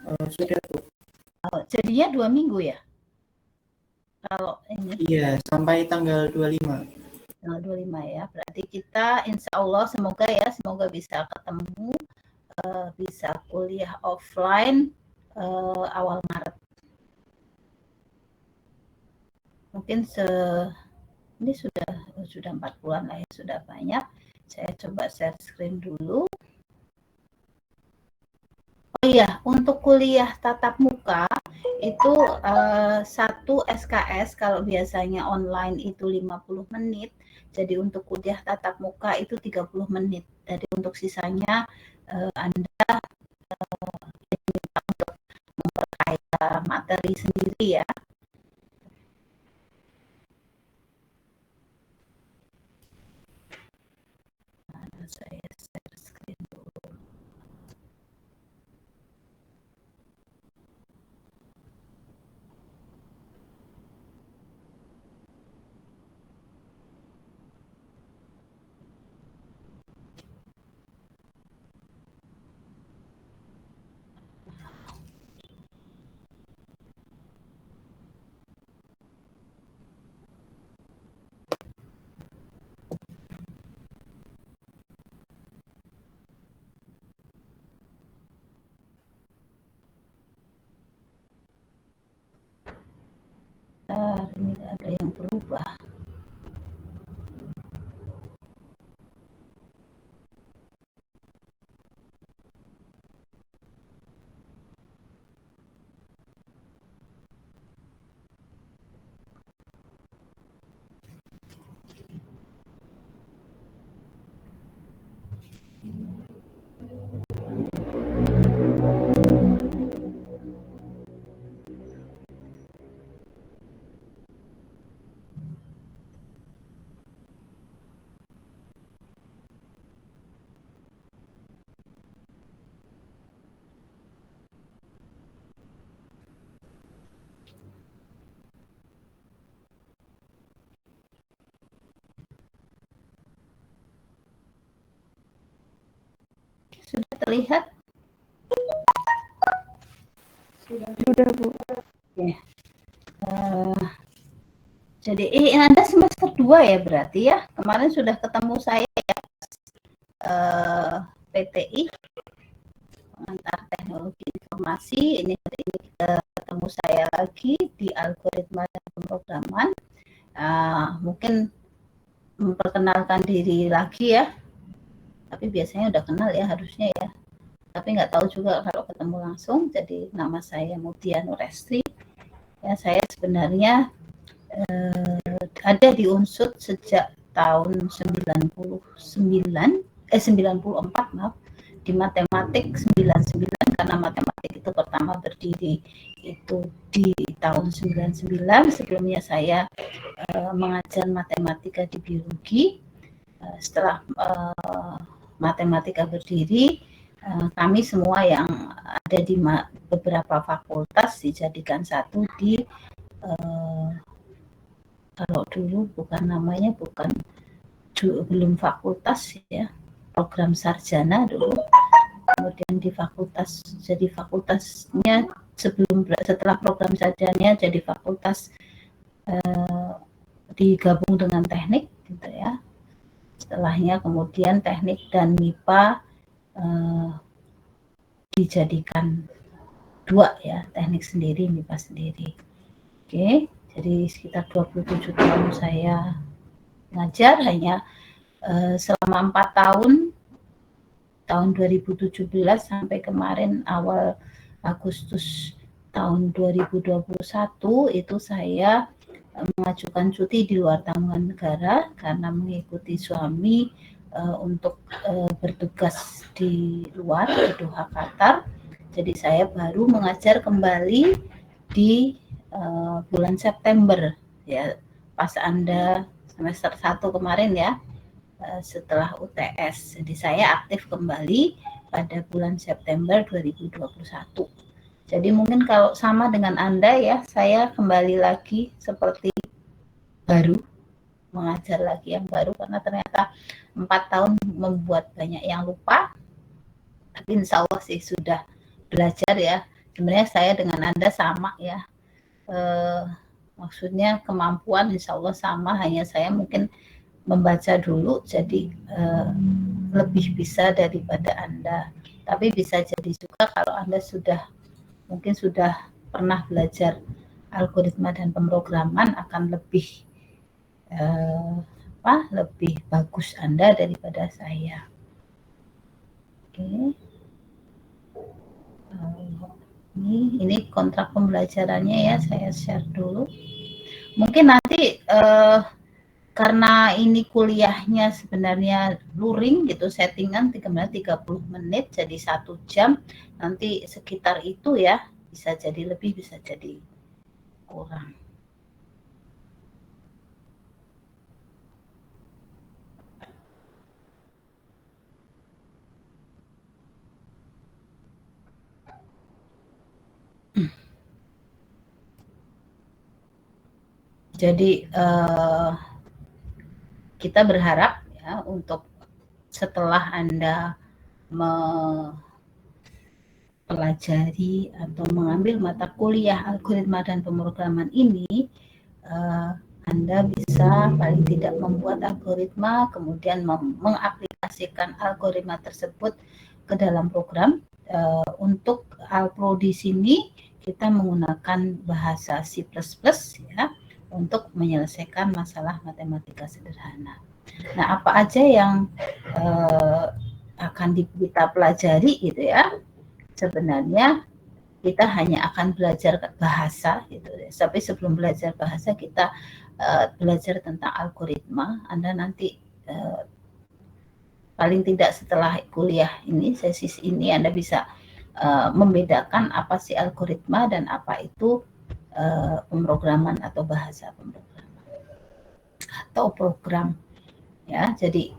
Sudah Bu. Jadinya 2 minggu ya? Kalau ini? Iya, sampai tanggal 25. Tanggal 25 ya. Berarti kita insya Allah semoga bisa ketemu, bisa kuliah offline awal Maret. Mungkin ini sudah 4 bulan lah ya, sudah banyak. Saya coba share screen dulu. Oh iya, untuk kuliah tatap muka itu 1 SKS kalau biasanya online itu 50 menit. Jadi untuk kuliah tatap muka itu 30 menit. Jadi untuk sisanya Anda untuk memperkaya materi sendiri ya. Saya share screen dulu. Ini ada yang berubah. Sudah terlihat? Sudah Bu. Ya. Jadi Anda semester 2 ya berarti ya? Kemarin sudah ketemu saya ya, PTI, pengantar teknologi informasi. Ini kita ketemu saya lagi di algoritma dan pemrograman. Mungkin memperkenalkan diri lagi ya. Tapi biasanya udah kenal ya harusnya ya. Tapi nggak tahu juga kalau ketemu langsung. Jadi nama saya Mutia Nurestri. Ya, saya sebenarnya ada di Unsud sejak tahun 94 maaf, di matematik 99 karena matematik itu pertama berdiri itu di tahun 99. Sebelumnya saya mengajar matematika di biologi. Setelah matematika berdiri, kami semua yang ada di beberapa fakultas dijadikan satu di kalau dulu belum fakultas ya, program sarjana dulu. Kemudian di fakultas, jadi fakultasnya setelah program sarjana jadi fakultas digabung dengan teknik gitu ya. Setelahnya kemudian teknik dan MIPA dijadikan 2 ya, teknik sendiri, MIPA sendiri. Oke, jadi sekitar 27 tahun saya ngajar, hanya selama 4 tahun 2017 sampai kemarin awal Agustus tahun 2021 itu saya mengajukan cuti di luar tanggungan negara karena mengikuti suami untuk bertugas di luar di Doha, Qatar. Jadi saya baru mengajar kembali di bulan September ya, pas Anda semester 1 kemarin ya, setelah UTS. Jadi saya aktif kembali pada bulan September 2021. Jadi mungkin kalau sama dengan Anda ya, saya kembali lagi seperti baru, mengajar lagi yang baru karena ternyata 4 tahun membuat banyak yang lupa. Tapi insya Allah sih sudah belajar ya. Sebenarnya saya dengan Anda sama ya. Maksudnya kemampuan insya Allah sama, hanya saya mungkin membaca dulu jadi lebih bisa daripada Anda. Tapi bisa jadi juga kalau Anda mungkin sudah pernah belajar algoritma dan pemrograman, akan lebih lebih bagus Anda daripada saya. Oke. Ini kontrak pembelajarannya ya, saya share dulu. Mungkin nanti karena ini kuliahnya sebenarnya luring gitu, settingan 30 menit jadi 1 jam, nanti sekitar itu ya, bisa jadi lebih, bisa jadi kurang. Jadi kita berharap ya, untuk setelah Anda mempelajari atau mengambil mata kuliah algoritma dan pemrograman ini, Anda bisa paling tidak membuat algoritma, kemudian mengaplikasikan algoritma tersebut ke dalam program. Untuk Alpro di sini kita menggunakan bahasa C++ ya, untuk menyelesaikan masalah matematika sederhana. Nah, apa aja yang akan kita pelajari gitu ya? Sebenarnya kita hanya akan belajar bahasa gitu. Tapi sebelum belajar bahasa kita belajar tentang algoritma. Anda nanti paling tidak setelah kuliah ini, sesi ini, Anda bisa membedakan apa sih algoritma dan apa itu pemrograman atau bahasa pemrograman atau program ya. Jadi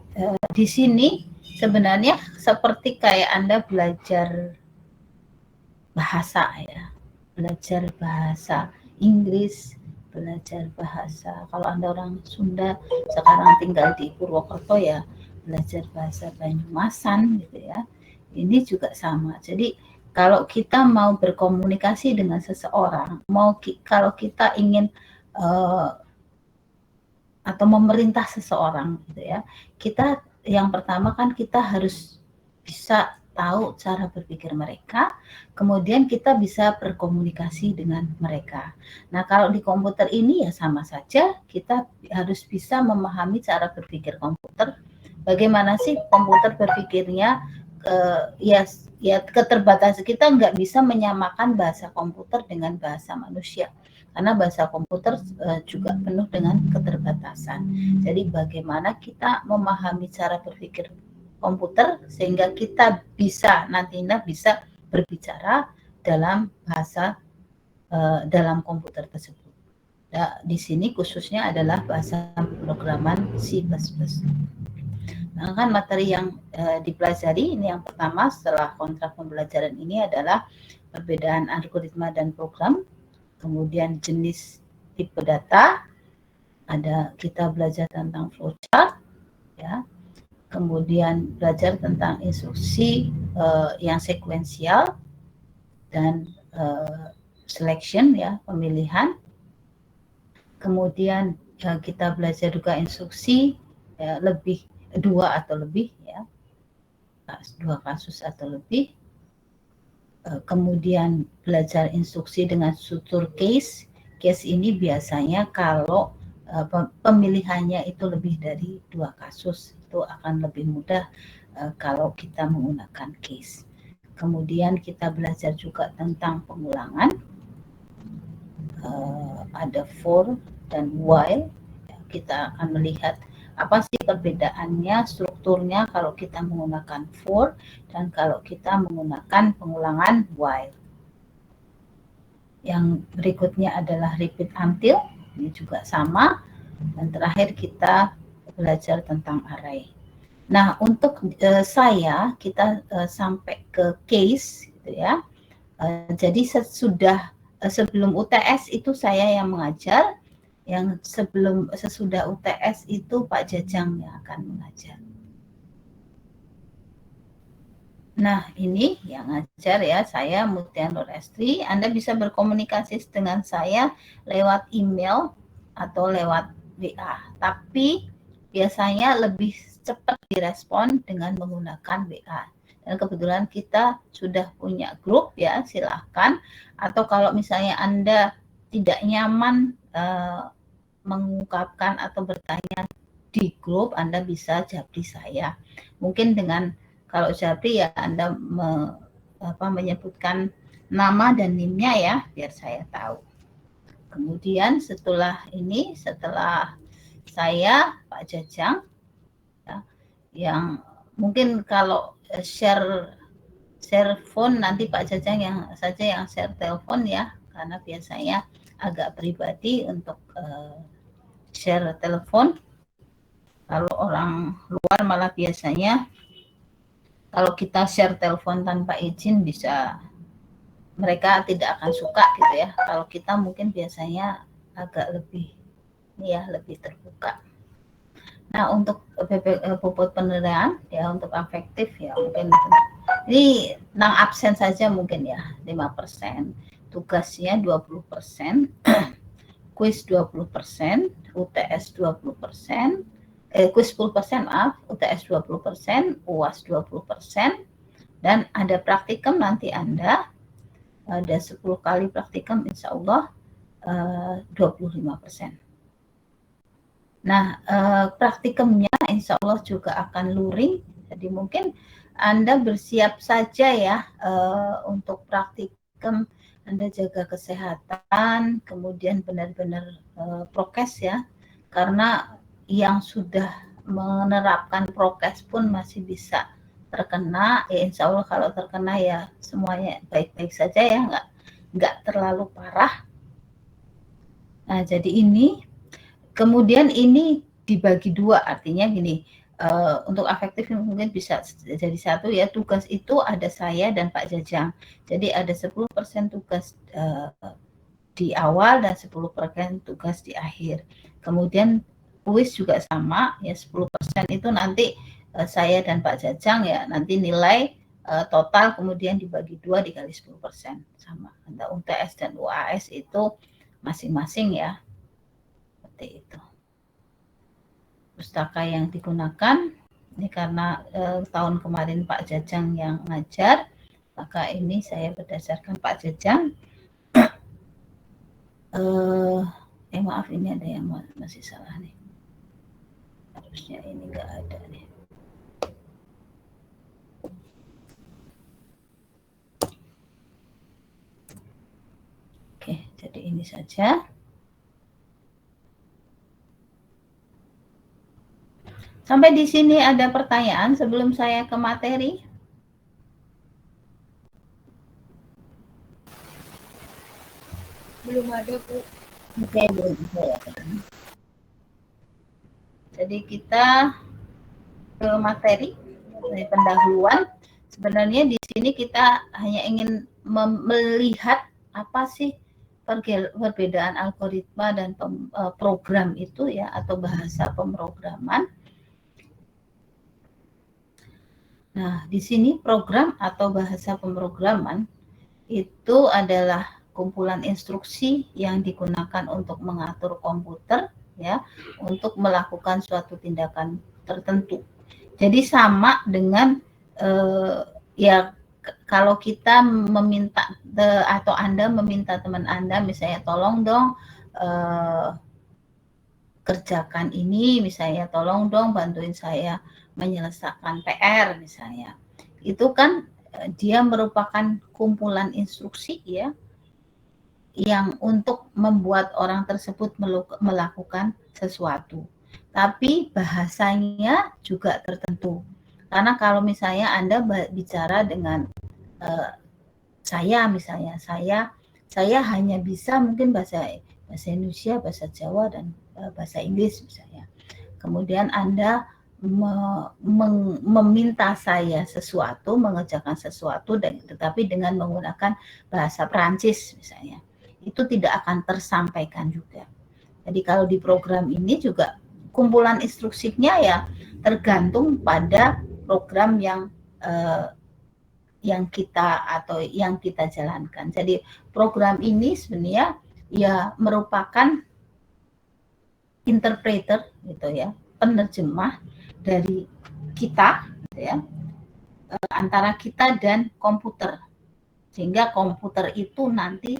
di sini sebenarnya seperti kayak Anda belajar bahasa ya, belajar bahasa Inggris, belajar bahasa, kalau Anda orang Sunda sekarang tinggal di Purwokerto ya, belajar bahasa Banyumasan gitu ya. Ini juga sama. Jadi kalau kita mau berkomunikasi dengan seseorang, kalau kita ingin atau memerintah seseorang gitu ya, kita yang pertama kan kita harus bisa tahu cara berpikir mereka, kemudian kita bisa berkomunikasi dengan mereka. Nah, kalau di komputer ini ya sama saja, kita harus bisa memahami cara berpikir komputer. Bagaimana sih komputer berpikirnya? Ya keterbatasan kita nggak bisa menyamakan bahasa komputer dengan bahasa manusia, karena bahasa komputer juga penuh dengan keterbatasan. Jadi bagaimana kita memahami cara berpikir komputer sehingga kita nantinya bisa berbicara dalam bahasa dalam komputer tersebut. Nah, di sini khususnya adalah bahasa pemrograman C++. Nah, kan materi yang dipelajari ini yang pertama setelah kontrak pembelajaran ini adalah perbedaan algoritma dan program, kemudian jenis tipe data, kita belajar tentang flowchart ya, kemudian belajar tentang instruksi yang sekuensial dan selection ya, pemilihan. Kemudian kita belajar juga instruksi lebih 2 atau lebih ya, 2 kasus atau lebih. Kemudian belajar instruksi dengan struktur case. Case ini biasanya kalau pemilihannya itu lebih dari 2 kasus, itu akan lebih mudah kalau kita menggunakan case. Kemudian kita belajar juga tentang pengulangan, ada for dan while. Kita akan melihat apa sih perbedaannya, strukturnya kalau kita menggunakan for dan kalau kita menggunakan pengulangan while. Yang berikutnya adalah repeat until, ini juga sama. Dan terakhir kita belajar tentang array. Nah, untuk kita sampai ke case gitu ya. Jadi sebelum UTS itu saya yang mengajar, yang sesudah UTS itu Pak Jajang yang akan mengajar. Nah, ini yang ngajar ya, saya Mutia Nur Estri. Anda bisa berkomunikasi dengan saya lewat email atau lewat WA. Tapi biasanya lebih cepat direspon dengan menggunakan WA. Dan kebetulan kita sudah punya grup ya, silahkan. Atau kalau misalnya Anda tidak nyaman mengungkapkan atau bertanya di grup, Anda bisa japri saya. Mungkin dengan kalau japri ya Anda menyebutkan nama dan NIM-nya ya, biar saya tahu. Kemudian setelah ini, setelah saya Pak Jajang, ya, yang mungkin kalau share phone nanti Pak Jajang yang share telepon ya, karena biasanya agak pribadi untuk share telepon. Kalau orang luar malah biasanya kalau kita share telepon tanpa izin bisa mereka tidak akan suka gitu ya. Kalau kita mungkin biasanya agak lebih lebih terbuka. Nah, untuk bobot penilaian ya untuk afektif ya mungkin ini tentang absen saja mungkin ya 5%, tugasnya 20%, kuis 20%, UTS 20%, kuis 10% maaf, UTS 20%, UAS 20%, dan ada praktikum nanti Anda, ada 10 kali praktikum insya Allah 25%. Nah, praktikumnya insya Allah juga akan luring, jadi mungkin Anda bersiap saja ya untuk praktikum, Anda jaga kesehatan, kemudian benar-benar prokes ya, karena yang sudah menerapkan prokes pun masih bisa terkena, ya insya Allah kalau terkena ya semuanya baik-baik saja ya, nggak terlalu parah. Nah, jadi ini, kemudian ini dibagi dua, artinya gini, untuk afektif mungkin bisa jadi satu ya, tugas itu ada saya dan Pak Jajang. Jadi ada 10% tugas di awal dan 10% tugas di akhir. Kemudian kuis juga sama ya, 10% itu nanti saya dan Pak Jajang ya, nanti nilai total kemudian dibagi 2 dikali 10% sama. Antara UTS dan UAS itu masing-masing ya. Seperti itu. Pustaka yang digunakan ini karena tahun kemarin Pak Jajang yang ngajar, maka ini saya berdasarkan Pak Jajang. Maaf, ini ada yang masih salah nih. Harusnya ini enggak ada nih. Oke, jadi ini saja. Sampai di sini ada pertanyaan sebelum saya ke materi? Belum ada, Bu. Oke, belum ada. Jadi kita ke materi dari pendahuluan. Sebenarnya di sini kita hanya ingin melihat apa sih perbedaan algoritma dan program itu ya, atau bahasa pemrograman. Nah, di sini program atau bahasa pemrograman itu adalah kumpulan instruksi yang digunakan untuk mengatur komputer ya, untuk melakukan suatu tindakan tertentu. Jadi sama dengan ya kalau kita meminta atau Anda meminta teman Anda misalnya tolong dong kerjakan ini, misalnya tolong dong bantuin saya menyelesaikan PR misalnya. Itu kan dia merupakan kumpulan instruksi ya, yang untuk membuat orang tersebut melakukan sesuatu. Tapi bahasanya juga tertentu. Karena kalau misalnya Anda bicara dengan saya misalnya, saya hanya bisa mungkin bahasa Indonesia, bahasa Jawa, dan bahasa Inggris misalnya. Kemudian Anda meminta saya sesuatu, mengerjakan sesuatu, dan tetapi dengan menggunakan bahasa Perancis misalnya, itu tidak akan tersampaikan juga. Jadi kalau di program ini juga kumpulan instruksinya ya tergantung pada program yang yang kita jalankan. Jadi program ini sebenarnya ya merupakan interpreter gitu ya, penerjemah dari kita gitu ya, antara kita dan komputer, sehingga komputer itu nanti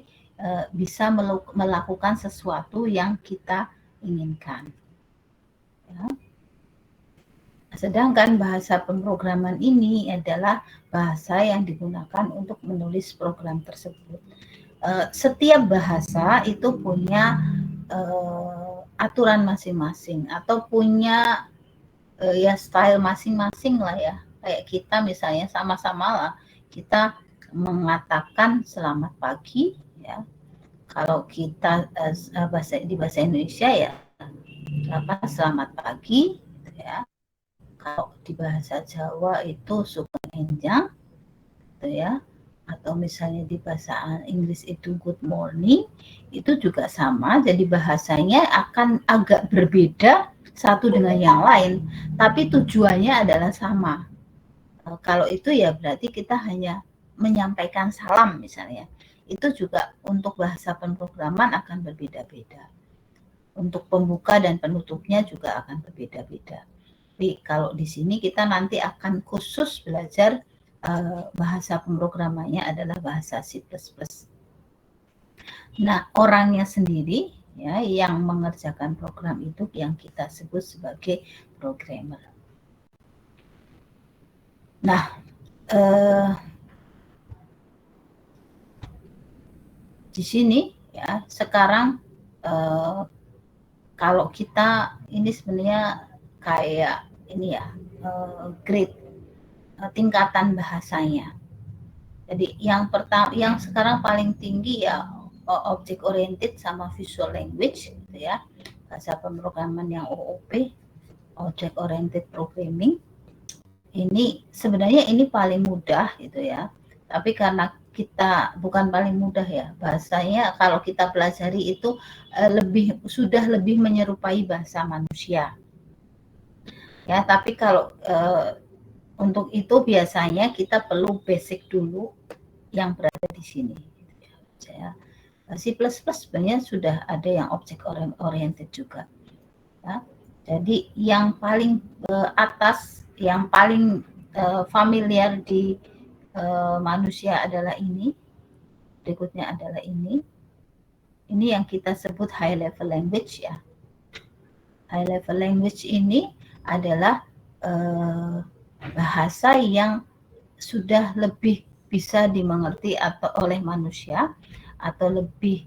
bisa melakukan sesuatu yang kita inginkan ya. Sedangkan bahasa pemrograman ini adalah bahasa yang digunakan untuk menulis program tersebut. Setiap bahasa itu punya aturan masing-masing atau punya ya style masing-masing lah ya. Kayak kita misalnya sama-sama lah kita mengatakan selamat pagi ya. Kalau kita di bahasa Indonesia ya selamat pagi ya. Kalau di bahasa Jawa itu sugeng enjang gitu ya, atau misalnya di bahasa Inggris itu good morning, itu juga sama. Jadi bahasanya akan agak berbeda satu dengan yang lain, tapi tujuannya adalah sama. Kalau itu ya berarti kita hanya menyampaikan salam misalnya. Itu juga untuk bahasa pemrograman akan berbeda-beda. Untuk pembuka dan penutupnya juga akan berbeda-beda. Tapi kalau di sini kita nanti akan khusus belajar bahasa pemrogramannya adalah bahasa C++. Nah, orangnya sendiri ya yang mengerjakan program itu yang kita sebut sebagai programmer. Nah, di sini ya sekarang kalau kita ini sebenarnya kayak ini ya grade tingkatan bahasanya. Jadi yang pertama, yang sekarang paling tinggi ya object oriented sama visual language, gitu ya. Bahasa pemrograman yang OOP, object oriented programming. Ini sebenarnya ini paling mudah, gitu ya. Tapi karena kita bukan paling mudah ya, bahasanya kalau kita pelajari itu sudah lebih menyerupai bahasa manusia. Ya, tapi kalau untuk itu biasanya kita perlu basic dulu yang berada di sini. Ya. C++ sebenarnya sudah ada yang object oriented juga. Ya. Jadi yang paling atas, yang paling familiar di manusia adalah ini. Berikutnya adalah ini. Ini yang kita sebut high level language ya. High level language ini adalah bahasa yang sudah lebih bisa dimengerti atau oleh manusia atau lebih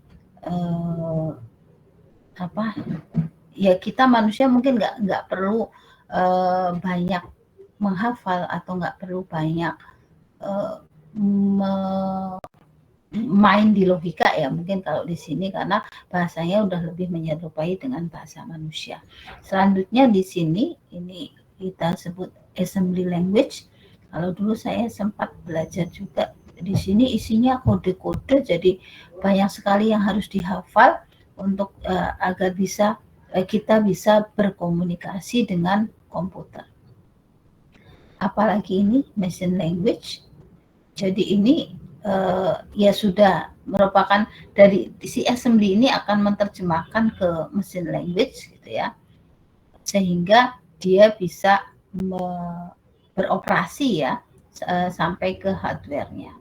ya kita manusia mungkin nggak perlu banyak menghafal atau nggak perlu banyak main di logika ya mungkin kalau di sini karena bahasanya udah lebih menyerupai dengan bahasa manusia. Selanjutnya di sini ini kita sebut assembly language. Kalau dulu saya sempat belajar juga di sini isinya kode-kode, jadi banyak sekali yang harus dihafal untuk agar kita bisa berkomunikasi dengan komputer. Apalagi ini machine language. Jadi ini ya sudah merupakan dari si assembly ini akan menerjemahkan ke mesin language gitu ya, sehingga dia bisa beroperasi ya sampai ke hardware-nya.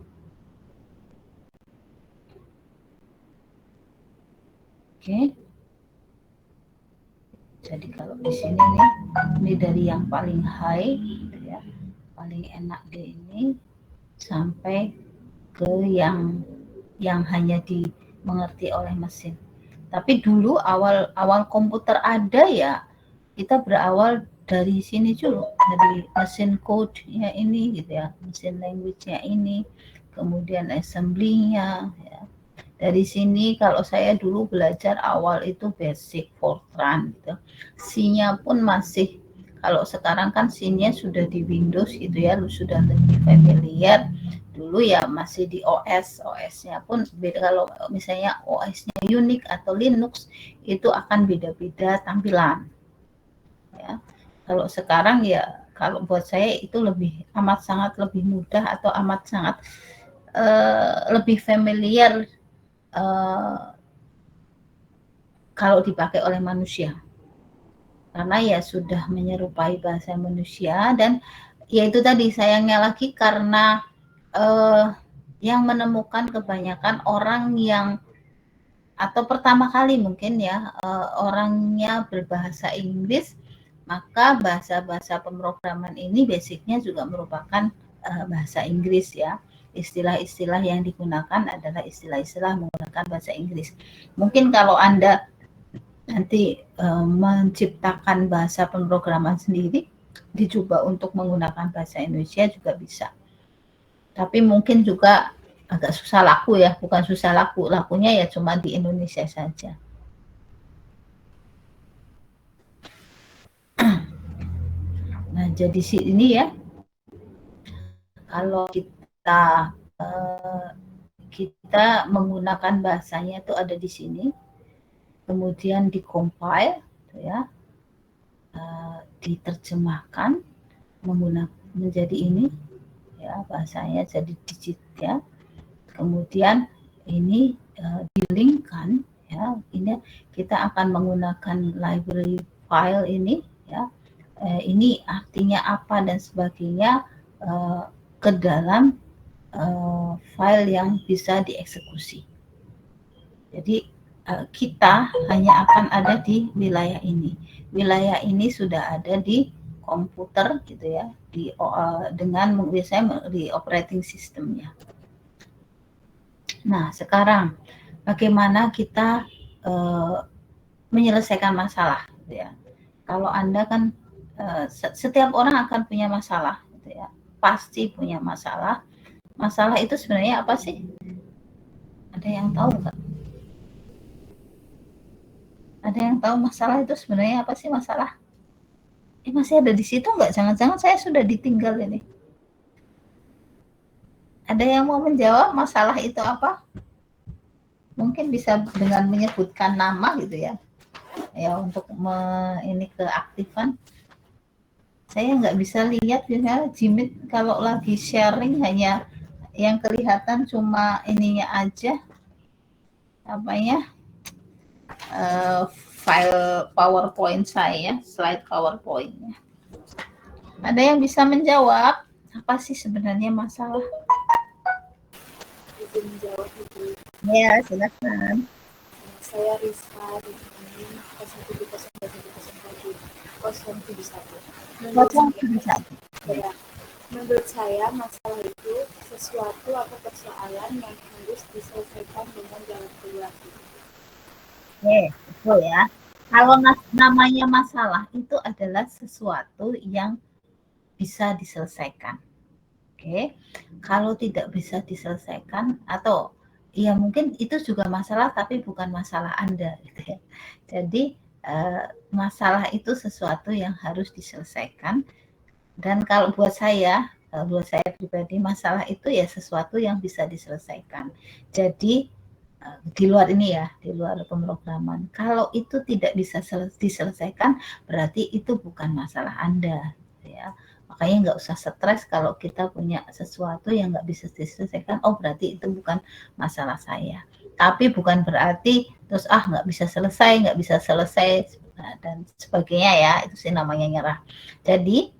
Oke. Jadi kalau di sini nih, ini dari yang paling high gitu ya, paling enak di ini sampai ke yang hanya dimengerti oleh mesin. Tapi dulu awal komputer ada ya, kita berawal dari sini dulu, dari mesin code-nya ini gitu ya, mesin language-nya ini, kemudian assembly-nya ya. Dari sini kalau saya dulu belajar awal itu basic Fortran gitu. C-nya pun masih, kalau sekarang kan C-nya sudah di Windows gitu ya, sudah lebih familiar. Dulu ya masih di OS-nya pun beda. Kalau misalnya OS-nya Unix atau Linux itu akan beda-beda tampilan ya. Kalau sekarang ya kalau buat saya itu lebih amat sangat lebih mudah atau amat sangat lebih familiar kalau dipakai oleh manusia, karena ya sudah menyerupai bahasa manusia. Dan ya itu tadi, sayangnya lagi karena yang menemukan kebanyakan orang yang atau pertama kali mungkin ya orangnya berbahasa Inggris, maka bahasa-bahasa pemrograman ini basicnya juga merupakan bahasa Inggris ya. Istilah-istilah yang digunakan adalah istilah-istilah menggunakan bahasa Inggris. Mungkin kalau Anda nanti menciptakan bahasa pemrograman sendiri, dicoba untuk menggunakan bahasa Indonesia juga bisa. Tapi mungkin juga agak susah laku ya, bukan susah laku, lakunya ya cuma di Indonesia saja. Nah, jadi sini ya, kalau kita menggunakan bahasanya itu ada di sini, kemudian di-compile ya, diterjemahkan menggunakan menjadi ini ya, bahasanya jadi digit ya. Kemudian ini di-linkkan ya, ini kita akan menggunakan library file ini ya. Ini artinya apa dan sebagainya ke dalam file yang bisa dieksekusi. Jadi kita hanya akan ada di wilayah ini. Wilayah ini sudah ada di komputer gitu ya, dengan biasanya di operating systemnya. Nah, sekarang bagaimana kita menyelesaikan masalah gitu ya. Kalau Anda kan setiap orang akan punya masalah gitu ya. Pasti punya masalah. Masalah itu sebenarnya apa sih? Ada yang tahu nggak? Ada yang tahu masalah itu sebenarnya apa sih masalah? Masih ada di situ nggak? Jangan-jangan saya sudah ditinggal ini. Ada yang mau menjawab masalah itu apa? Mungkin bisa dengan menyebutkan nama gitu ya. Ya, untuk ini keaktifan. Saya nggak bisa lihat misalnya Jimit kalau lagi sharing hanya yang kelihatan cuma ininya aja, apanya, file PowerPoint saya, slide PowerPoint-nya. Ada yang bisa menjawab apa sih sebenarnya masalah? Izin menjawab Ibu. Ya, silakan. Saya Rizka di sini 0101 Ya, menurut saya masalah itu sesuatu atau persoalan yang harus diselesaikan dengan jalan keluar. Betul ya. Kalau namanya masalah itu adalah sesuatu yang bisa diselesaikan. Oke. Kalau tidak bisa diselesaikan atau ya mungkin itu juga masalah tapi bukan masalah Anda gitu ya. Jadi masalah itu sesuatu yang harus diselesaikan, dan kalau buat saya pribadi masalah itu ya sesuatu yang bisa diselesaikan. Jadi di luar ini ya, di luar pemrograman, kalau itu tidak bisa diselesaikan berarti itu bukan masalah Anda ya. Makanya nggak usah stres kalau kita punya sesuatu yang nggak bisa diselesaikan, oh berarti itu bukan masalah saya. Tapi bukan berarti terus nggak bisa selesai dan sebagainya ya, itu sih namanya nyerah. Jadi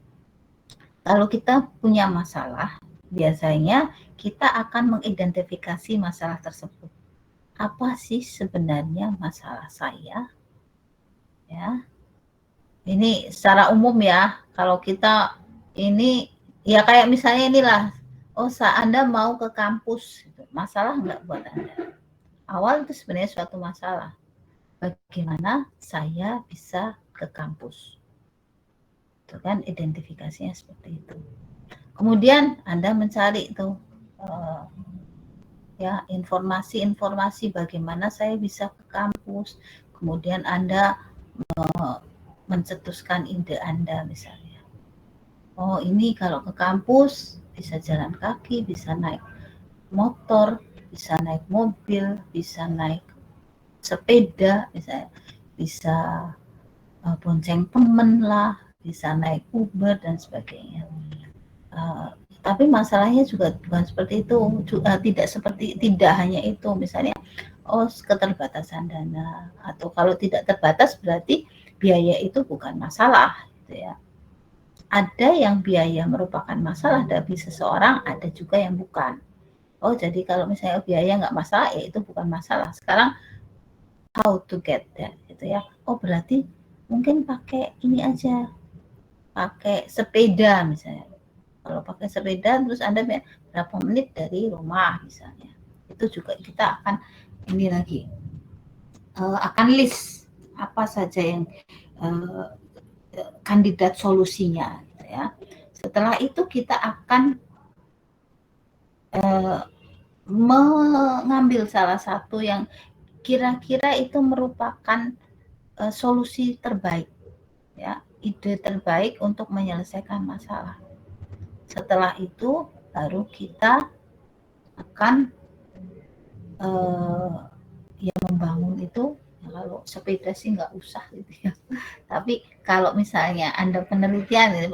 kalau kita punya masalah, biasanya kita akan mengidentifikasi masalah tersebut. Apa sih sebenarnya masalah saya? Ya. Ini secara umum ya, kalau kita ini ya kayak misalnya inilah, Anda mau ke kampus, masalah nggak buat Anda? Awal itu sebenarnya suatu masalah. Bagaimana saya bisa ke kampus? Itu kan identifikasinya seperti itu. Kemudian Anda mencari itu ya informasi bagaimana saya bisa ke kampus. Kemudian Anda mencetuskan ide Anda misalnya. Oh, ini kalau ke kampus bisa jalan kaki, bisa naik motor, bisa naik mobil, bisa naik sepeda, misalnya bisa bonceng temen lah, bisa naik Uber dan sebagainya. Tapi masalahnya juga bukan seperti itu, tidak hanya itu, misalnya keterbatasan dana, atau kalau tidak terbatas berarti biaya itu bukan masalah, gitu ya. Ada yang biaya merupakan masalah bagi seseorang, ada juga yang bukan. Jadi kalau misalnya biaya nggak masalah, ya itu bukan masalah. Sekarang how to get that, gitu ya. Berarti mungkin pakai ini aja, pakai sepeda misalnya. Kalau pakai sepeda terus Anda berapa menit dari rumah misalnya, itu juga kita akan ini lagi akan list apa saja yang kandidat solusinya, gitu ya. Setelah itu kita akan mengambil salah satu yang kira-kira itu merupakan solusi terbaik, ya, ide terbaik untuk menyelesaikan masalah. Setelah itu baru kita akan membangun itu. Kalau sepeda sih nggak usah gitu ya. Tapi kalau misalnya Anda penelitian ya,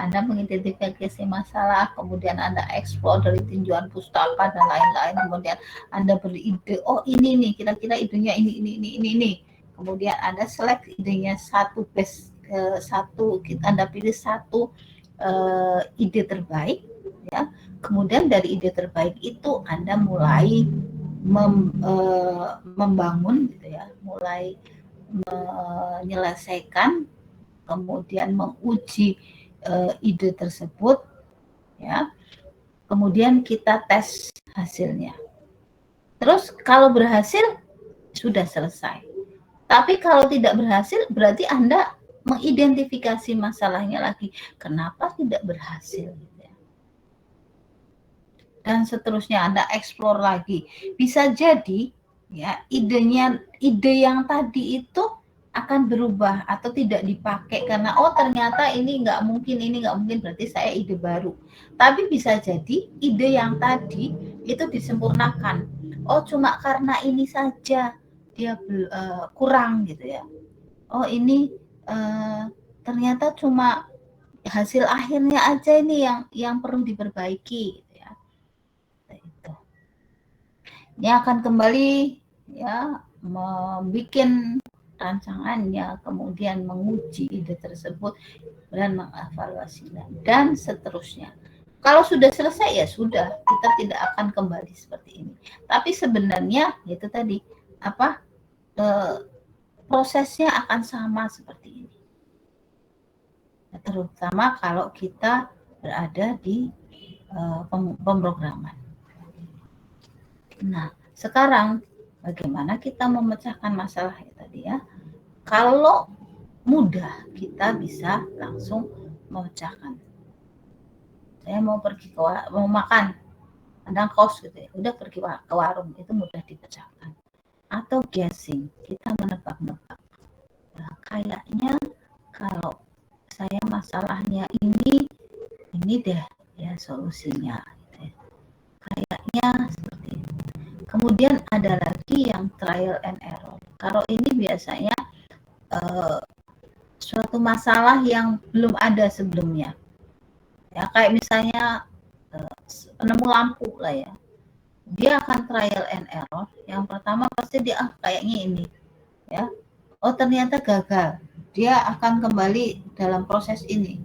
Anda mengidentifikasi masalah, kemudian Anda eksplor dari tinjauan pustaka dan lain-lain, kemudian Anda beride, ini nih kira-kira idenya ini. Kemudian Anda select idenya satu Anda pilih satu ide terbaik, ya. Kemudian dari ide terbaik itu Anda mulai membangun, gitu ya, mulai menyelesaikan, kemudian menguji ide tersebut, ya. Kemudian kita tes hasilnya. Terus kalau berhasil sudah selesai. Tapi kalau tidak berhasil berarti Anda mengidentifikasi masalahnya lagi. Kenapa tidak berhasil? Dan seterusnya Anda eksplor lagi. Bisa jadi ya ide yang tadi itu akan berubah atau tidak dipakai karena ternyata ini nggak mungkin berarti saya ide baru. Tapi bisa jadi ide yang tadi itu disempurnakan. Cuma karena ini saja dia kurang, gitu ya. Ini ternyata cuma hasil akhirnya aja ini yang perlu diperbaiki. Ini akan kembali ya membuat rancangannya, kemudian menguji ide tersebut dan mengevaluasinya dan seterusnya. Kalau sudah selesai ya sudah, kita tidak akan kembali seperti ini. Tapi sebenarnya itu tadi prosesnya akan sama seperti ini. Terutama kalau kita berada di pemrograman. Nah, sekarang bagaimana kita memecahkan masalah tadi ya? Kalau mudah, kita bisa langsung memecahkan. Saya mau pergi mau makan, kadang kos gitu ya, udah pergi ke warung, itu mudah dipecahkan. Atau guessing, kita menebak-nebak. Nah, kayaknya kalau saya masalahnya ini deh ya solusinya. Gitu ya. Kayaknya seperti itu. Kemudian ada lagi yang trial and error. Kalau ini biasanya suatu masalah yang belum ada sebelumnya. Ya, kayak misalnya penemu lampu lah ya. Dia akan trial and error. Yang pertama pasti dia kayaknya ini. Ya. Ternyata gagal. Dia akan kembali dalam proses ini.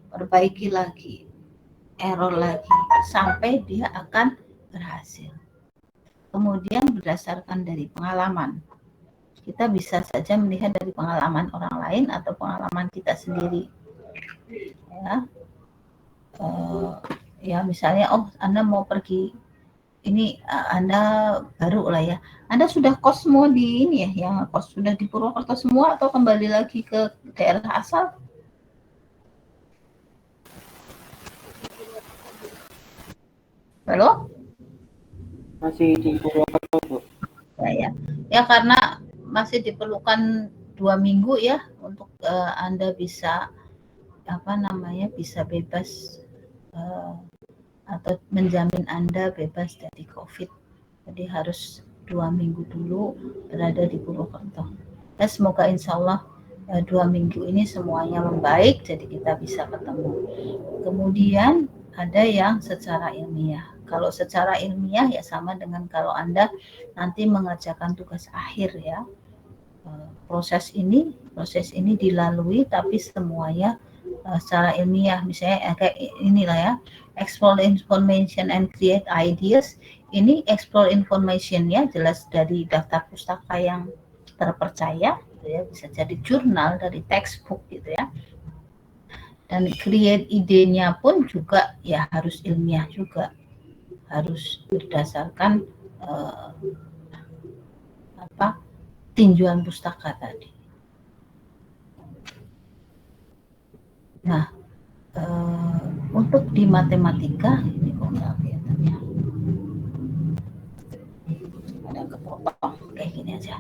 Perbaiki lagi. Error lagi. Sampai dia akan berhasil. Kemudian berdasarkan dari pengalaman, kita bisa saja melihat dari pengalaman orang lain atau pengalaman kita sendiri. Ya, misalnya Anda mau pergi ini, Anda baru lah ya, Anda sudah kos semua di ini ya, yang kos sudah di Purwokerto semua atau kembali lagi ke daerah asal? Halo? Masih di Purwokerto, Bu. Ya karena masih diperlukan 2 minggu ya untuk Anda bisa bisa bebas atau menjamin Anda bebas dari COVID. Jadi harus 2 minggu dulu berada di Purwokerto. Semoga insya Allah 2 minggu ini semuanya membaik, jadi kita bisa ketemu. Kemudian ada yang secara ilmiah. Kalau secara ilmiah ya sama dengan kalau Anda nanti mengerjakan tugas akhir ya. Proses ini dilalui tapi semuanya secara ilmiah. Misalnya kayak inilah ya, explore information and create ideas. Ini explore information-nya jelas dari daftar pustaka yang terpercaya, gitu ya, bisa jadi jurnal, dari textbook gitu ya. Dan create idenya pun juga ya harus ilmiah juga, harus berdasarkan tinjauan pustaka tadi. Nah, untuk di matematika ini kok nggak kelihatan ya, ada kepotong kayak gini aja.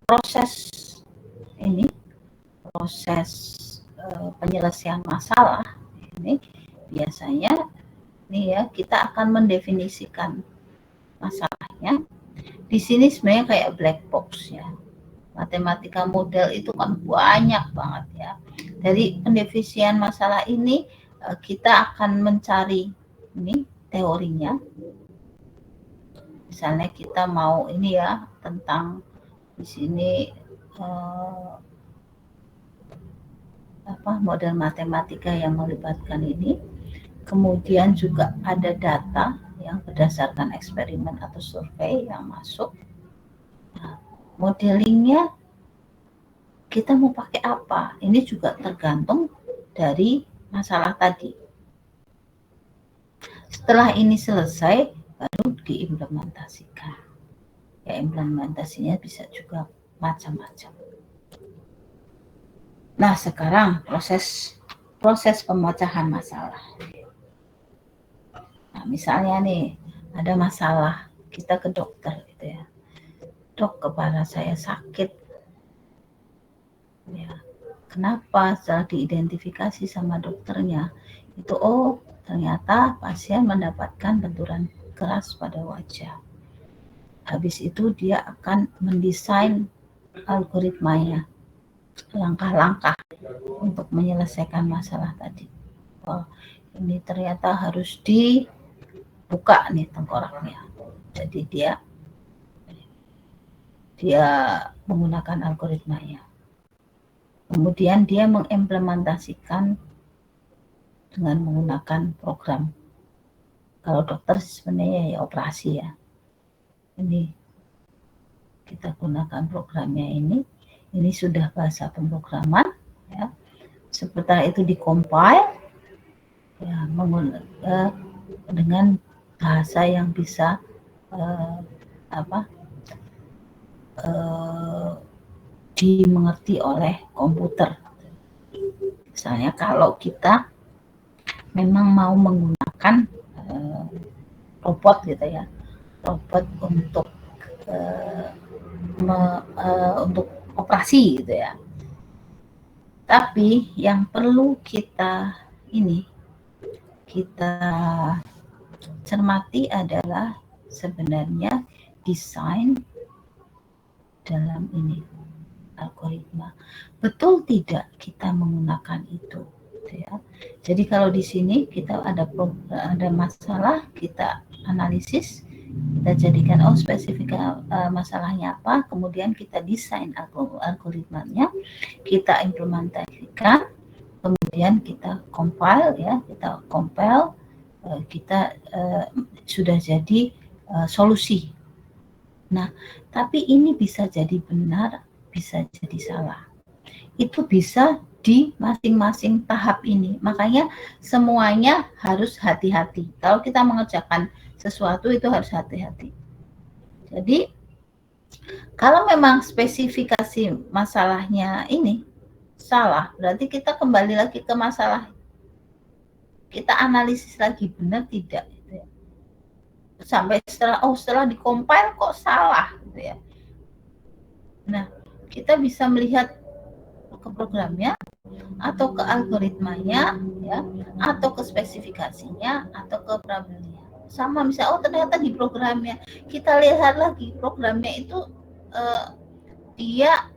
Proses penyelesaian masalah ini biasanya nih ya, kita akan mendefinisikan masalahnya. Di sini sebenarnya kayak black box ya. Matematika model itu kan banyak banget ya. Dari pendefinisian masalah ini kita akan mencari ini teorinya. Misalnya kita mau ini ya tentang di sini model matematika yang melibatkan ini. Kemudian juga ada data yang berdasarkan eksperimen atau survei yang masuk. Nah, modelingnya kita mau pakai apa? Ini juga tergantung dari masalah tadi. Setelah ini selesai, baru diimplementasikan. Ya, implementasinya bisa juga macam-macam. Nah, sekarang proses pemecahan masalah. Nah, misalnya nih, ada masalah, kita ke dokter gitu ya. Dok, kepala saya sakit. Ya, kenapa? Setelah diidentifikasi sama dokternya, itu ternyata pasien mendapatkan benturan keras pada wajah. Habis itu dia akan mendesain algoritmanya, langkah-langkah untuk menyelesaikan masalah tadi. Ini ternyata harus dibuka nih tengkoraknya. Jadi dia menggunakan algoritmanya. Kemudian dia mengimplementasikan dengan menggunakan program. Kalau dokter sebenarnya ya operasi ya. Ini kita gunakan programnya ini. Ini sudah bahasa pemrograman ya. Setelah itu dikompil ya, dengan bahasa yang bisa dimengerti oleh komputer. Misalnya kalau kita memang mau menggunakan robot gitu ya, robot untuk operasi gitu ya. Tapi yang perlu kita cermati adalah sebenarnya desain dalam ini algoritma. Betul tidak kita menggunakan itu gitu ya. Jadi kalau di sini kita ada masalah, kita analisis, kita jadikan spesifik masalahnya apa, kemudian kita desain algoritmanya, kita implementasikan, kemudian kita compile ya, kita sudah jadi solusi. Nah, tapi ini bisa jadi benar, bisa jadi salah. Itu bisa di masing-masing tahap ini. Makanya semuanya harus hati-hati. Kalau kita mengerjakan sesuatu itu harus hati-hati. Jadi, kalau memang spesifikasi masalahnya ini salah, berarti kita kembali lagi ke masalah. Kita analisis lagi benar tidak. Sampai setelah dikompil kok salah gitu ya. Nah, kita bisa melihat ke programnya atau ke algoritmanya ya, atau ke spesifikasinya atau ke problemnya. Sama misalnya ternyata di programnya kita lihat lagi programnya itu dia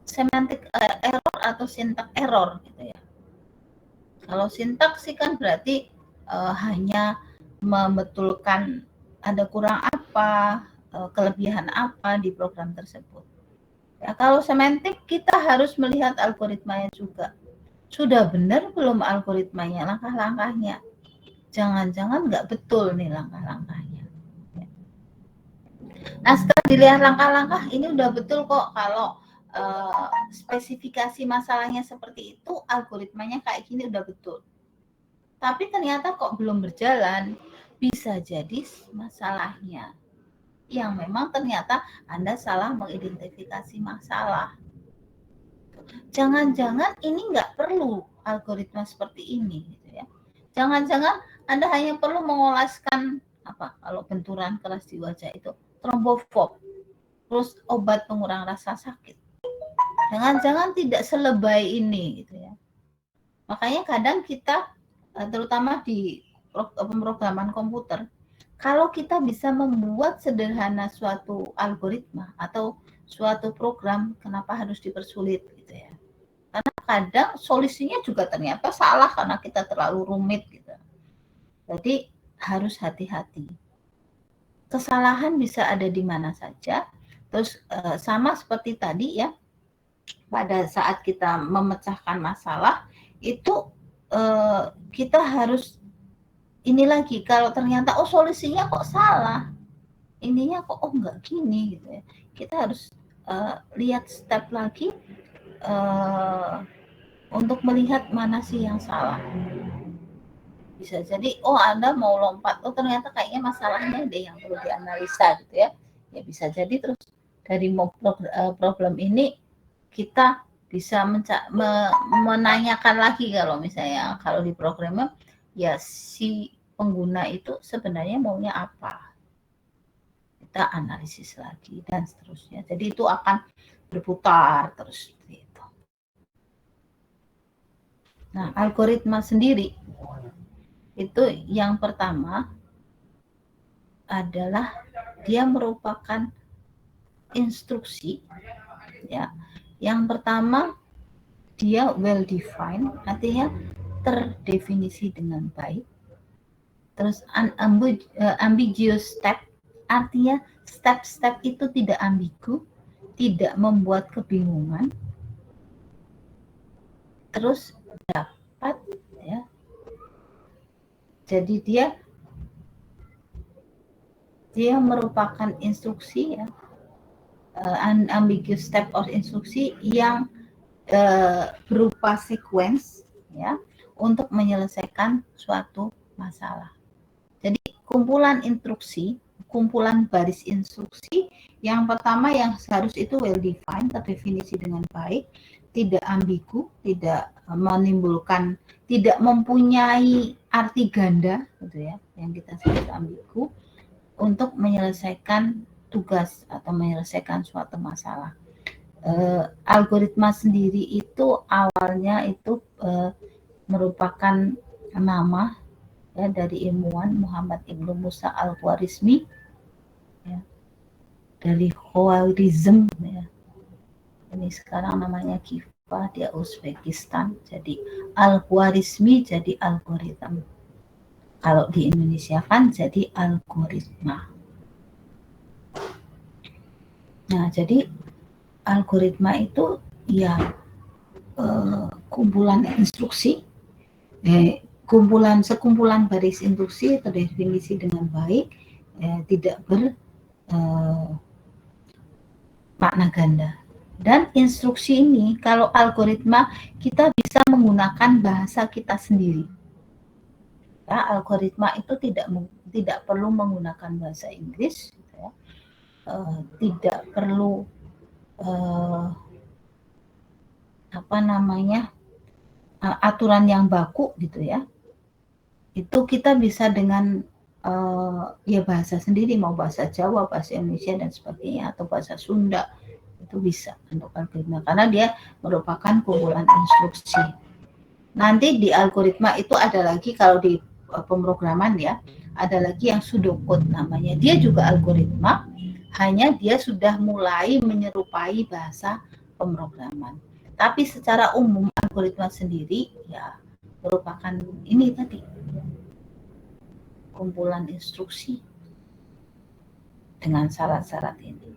semantic error atau syntax error gitu ya. Kalau sintaks sih kan berarti hanya membetulkan ada kurang apa, kelebihan apa di program tersebut. Ya, kalau semantik kita harus melihat algoritmanya juga. Sudah benar belum algoritmanya, langkah-langkahnya? Jangan-jangan nggak betul nih langkah-langkahnya. Nah, setelah dilihat langkah-langkah, ini udah betul kok kalau spesifikasi masalahnya seperti itu, algoritmanya kayak gini udah betul. Tapi ternyata kok belum berjalan, bisa jadi masalahnya yang memang ternyata Anda salah mengidentifikasi masalah. Jangan-jangan ini nggak perlu algoritma seperti ini, gitu ya. Jangan-jangan Anda hanya perlu mengolaskan apa? Kalau benturan keras di wajah itu trombofob, terus obat pengurang rasa sakit. Jangan-jangan tidak selebay ini, gitu ya. Makanya kadang kita, terutama di pemrograman komputer, kalau kita bisa membuat sederhana suatu algoritma atau suatu program, kenapa harus dipersulit, gitu ya? Karena kadang solusinya juga ternyata salah karena kita terlalu rumit, gitu. Jadi harus hati-hati. Kesalahan bisa ada di mana saja. Terus sama seperti tadi ya, pada saat kita memecahkan masalah itu kita harus ini lagi, kalau ternyata solusinya kok salah, ininya kok enggak gini gitu ya, kita harus lihat step lagi untuk melihat mana sih yang salah. Bisa jadi Anda mau lompat, ternyata kayaknya masalahnya ada yang perlu dianalisa gitu ya. Ya bisa jadi terus dari problem ini kita bisa menanyakan lagi, kalau misalnya kalau di programmer ya si pengguna itu sebenarnya maunya apa, kita analisis lagi dan seterusnya. Jadi itu akan berputar terus seperti itu. Nah, algoritma sendiri itu yang pertama adalah dia merupakan instruksi ya. Yang pertama, dia well defined, artinya terdefinisi dengan baik. Terus ambiguous step, artinya step-step itu tidak ambigu, tidak membuat kebingungan. Terus dapat ya. Jadi dia merupakan instruksi ya. Ambiguous step or instruksi yang berupa sequence ya untuk menyelesaikan suatu masalah. Jadi kumpulan instruksi, kumpulan baris instruksi yang pertama yang harus itu well defined, terdefinisi dengan baik, tidak ambigu, tidak menimbulkan, tidak mempunyai arti ganda gitu ya, yang kita sebut ambigu, untuk menyelesaikan tugas atau menyelesaikan suatu masalah. Algoritma sendiri itu awalnya itu merupakan nama ya dari ilmuwan Muhammad Ibnu Musa Al-Khwarizmi ya, dari Khwarizm ya. Ini sekarang namanya Kifa, dia Uzbekistan. Jadi Al-Khwarizmi jadi algoritma. Kalau di Indonesia kan jadi algoritma. Nah, jadi algoritma itu ya kumpulan instruksi, sekumpulan baris instruksi terdefinisi dengan baik, tidak makna ganda. Dan instruksi ini kalau algoritma kita bisa menggunakan bahasa kita sendiri. Ya, algoritma itu tidak perlu menggunakan bahasa Inggris. Tidak perlu aturan yang baku gitu ya. Itu kita bisa dengan ya bahasa sendiri, mau bahasa Jawa, bahasa Indonesia dan sebagainya, atau bahasa Sunda, itu bisa untuk algoritma karena dia merupakan kumpulan instruksi. Nanti di algoritma itu ada lagi, kalau di pemrograman ya, ada lagi yang pseudocode namanya. Dia juga algoritma, hanya dia sudah mulai menyerupai bahasa pemrograman. Tapi secara umum algoritma sendiri ya merupakan ini tadi, kumpulan instruksi dengan syarat-syarat ini.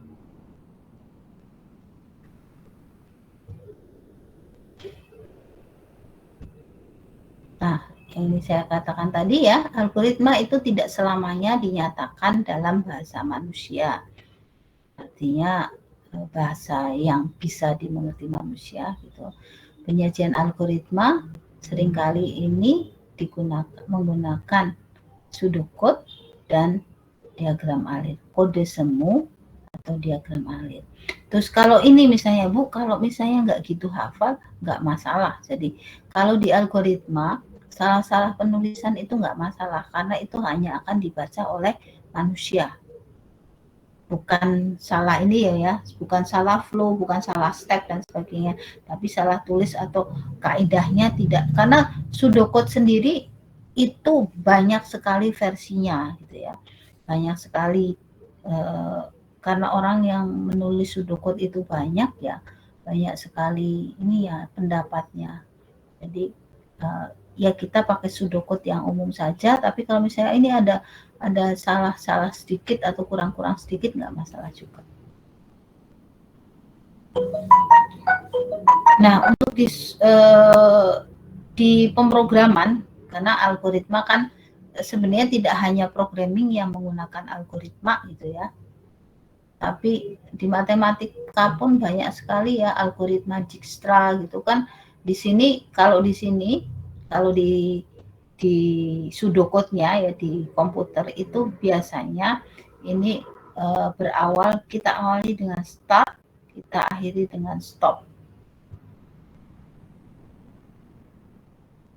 Nah, yang ini saya katakan tadi ya, algoritma itu tidak selamanya dinyatakan dalam bahasa manusia. Artinya bahasa yang bisa dimengerti manusia gitu. Penyajian algoritma seringkali ini menggunakan pseudocode dan diagram alir, kode semu atau diagram alir. Terus kalau ini misalnya Bu, kalau misalnya nggak gitu hafal, nggak masalah. Jadi kalau di algoritma salah-salah penulisan itu nggak masalah karena itu hanya akan dibaca oleh manusia. Bukan salah ini ya, bukan salah flow, bukan salah step dan sebagainya, tapi salah tulis atau kaidahnya tidak. Karena pseudocode sendiri itu banyak sekali versinya gitu ya, banyak sekali karena orang yang menulis pseudocode itu banyak ya, banyak sekali ini ya pendapatnya. Jadi ya kita pakai pseudocode yang umum saja, tapi kalau misalnya ini ada salah-salah sedikit atau kurang-kurang sedikit nggak masalah juga. Nah, untuk di pemrograman, karena algoritma kan sebenarnya tidak hanya programming yang menggunakan algoritma gitu ya, tapi di matematika pun banyak sekali ya algoritma Dijkstra gitu kan. Di sini kalau di pseudocode-nya ya di komputer itu biasanya ini berawal, kita awali dengan start, kita akhiri dengan stop.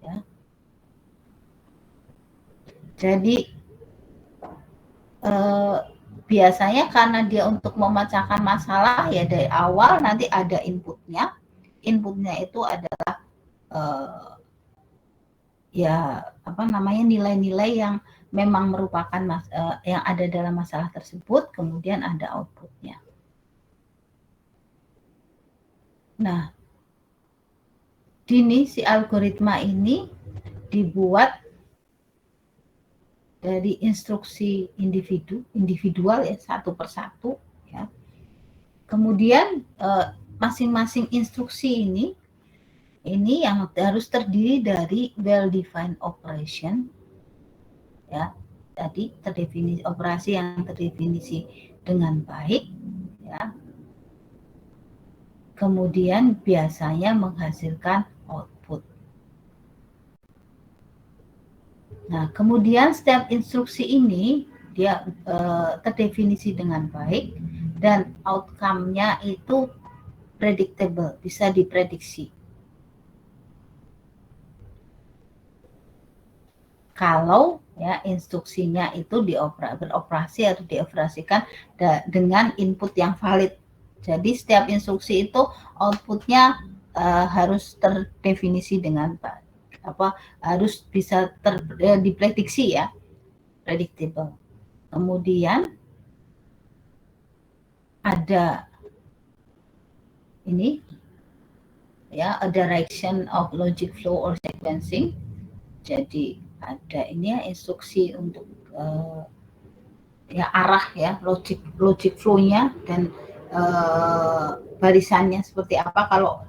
Ya. Jadi biasanya karena dia untuk memecahkan masalah ya dari awal nanti ada inputnya. Inputnya itu adalah ya apa namanya nilai-nilai yang memang merupakan yang ada dalam masalah tersebut, kemudian ada outputnya. Nah, si algoritma ini dibuat dari instruksi individual ya, satu persatu ya. Kemudian masing-masing instruksi ini yang harus terdiri dari well-defined operation ya, tadi terdefinisi operasi yang terdefinisi dengan baik ya. Kemudian biasanya menghasilkan output. Nah, kemudian setiap instruksi ini dia terdefinisi dengan baik dan outcome-nya itu predictable, bisa diprediksi. Kalau ya instruksinya itu beroperasi atau dioperasikan dengan input yang valid. Jadi setiap instruksi itu outputnya harus terdefinisi dengan harus bisa diprediksi ya, predictable. Kemudian ada ini ya, a direction of logic flow or sequencing. Jadi ada ini ya instruksi untuk ya arah ya logic flow-nya dan barisannya seperti apa. Kalau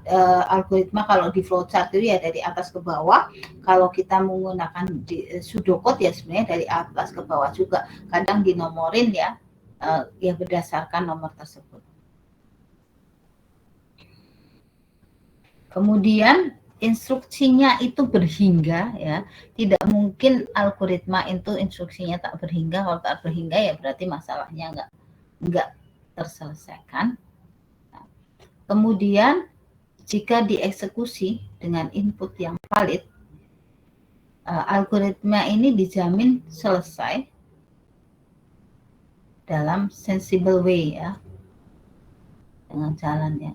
algoritma kalau di flowchart itu ya dari atas ke bawah. Kalau kita menggunakan pseudocode ya sebenarnya dari atas ke bawah juga. Kadang dinomorin ya ya berdasarkan nomor tersebut. Kemudian instruksinya itu berhingga ya, tidak mungkin algoritma itu instruksinya tak berhingga. Kalau tak berhingga ya berarti masalahnya enggak terselesaikan. Nah, kemudian jika dieksekusi dengan input yang valid, algoritma ini dijamin selesai dalam sensible way ya, dengan jalannya.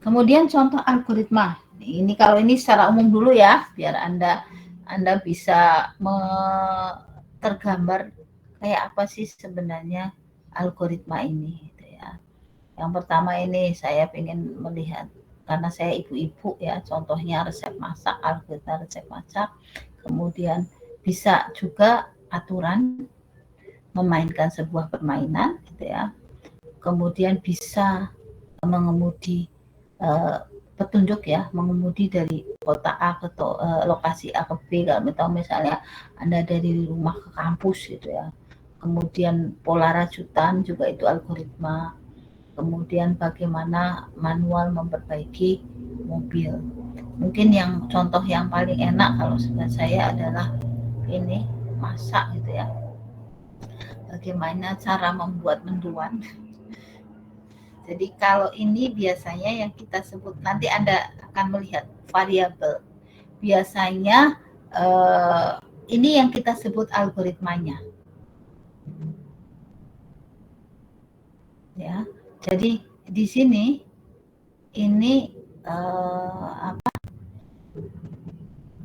Kemudian contoh algoritma. Ini kalau ini secara umum dulu ya, biar Anda bisa tergambar kayak apa sih sebenarnya algoritma ini gitu ya. Yang pertama ini saya ingin melihat, karena saya ibu-ibu ya, contohnya resep masak, algoritma resep masak, kemudian bisa juga aturan memainkan sebuah permainan gitu ya, kemudian bisa mengemudi petunjuk ya, mengemudi dari kota A ke lokasi A ke B. Kalau misalnya Anda dari rumah ke kampus gitu ya, kemudian pola rajutan juga itu algoritma, kemudian bagaimana manual memperbaiki mobil. Mungkin yang contoh yang paling enak kalau saya adalah ini masak gitu ya, bagaimana cara membuat mendoan. Jadi kalau ini biasanya yang kita sebut, nanti Anda akan melihat variabel. Biasanya ini yang kita sebut algoritmanya. Ya. Jadi di sini ini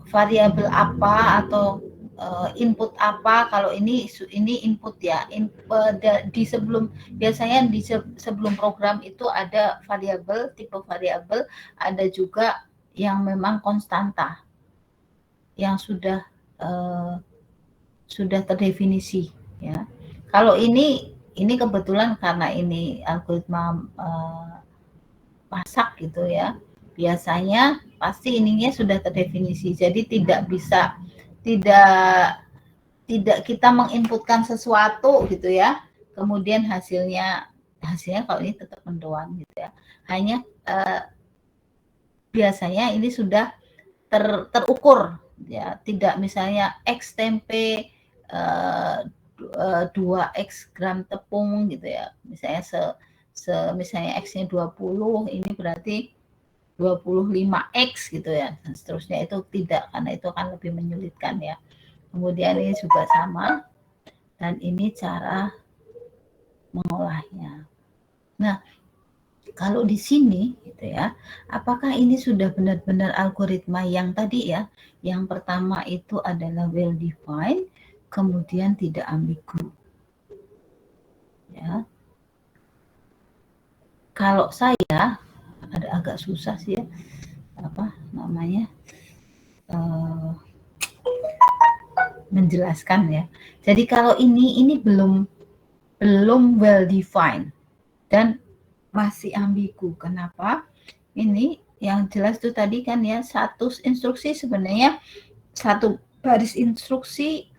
variabel apa atau input apa. Kalau ini input ya, di sebelum, biasanya di sebelum program itu ada variabel, tipe variabel, ada juga yang memang konstanta yang sudah terdefinisi ya. Kalau ini kebetulan karena ini algoritma masak gitu ya, biasanya pasti ininya sudah terdefinisi, jadi tidak bisa tidak kita menginputkan sesuatu gitu ya, kemudian hasilnya kalau ini tetap mendoan gitu ya. Hanya biasanya ini sudah terukur ya, tidak misalnya X tempe 2X gram tepung gitu ya, misalnya misalnya X-nya 20, ini berarti 25X gitu ya, dan seterusnya. Itu tidak, karena itu akan lebih menyulitkan ya. Kemudian ini juga sama, dan ini cara mengolahnya. Nah, kalau di sini gitu ya, apakah ini sudah benar-benar algoritma yang tadi ya, yang pertama itu adalah well defined, kemudian tidak ambigu ya. Kalau saya ada agak susah sih ya, apa namanya, menjelaskan ya. Jadi kalau ini belum well defined dan masih ambigu. Kenapa? Ini yang jelas itu tadi kan ya, satu instruksi sebenarnya, satu baris instruksi,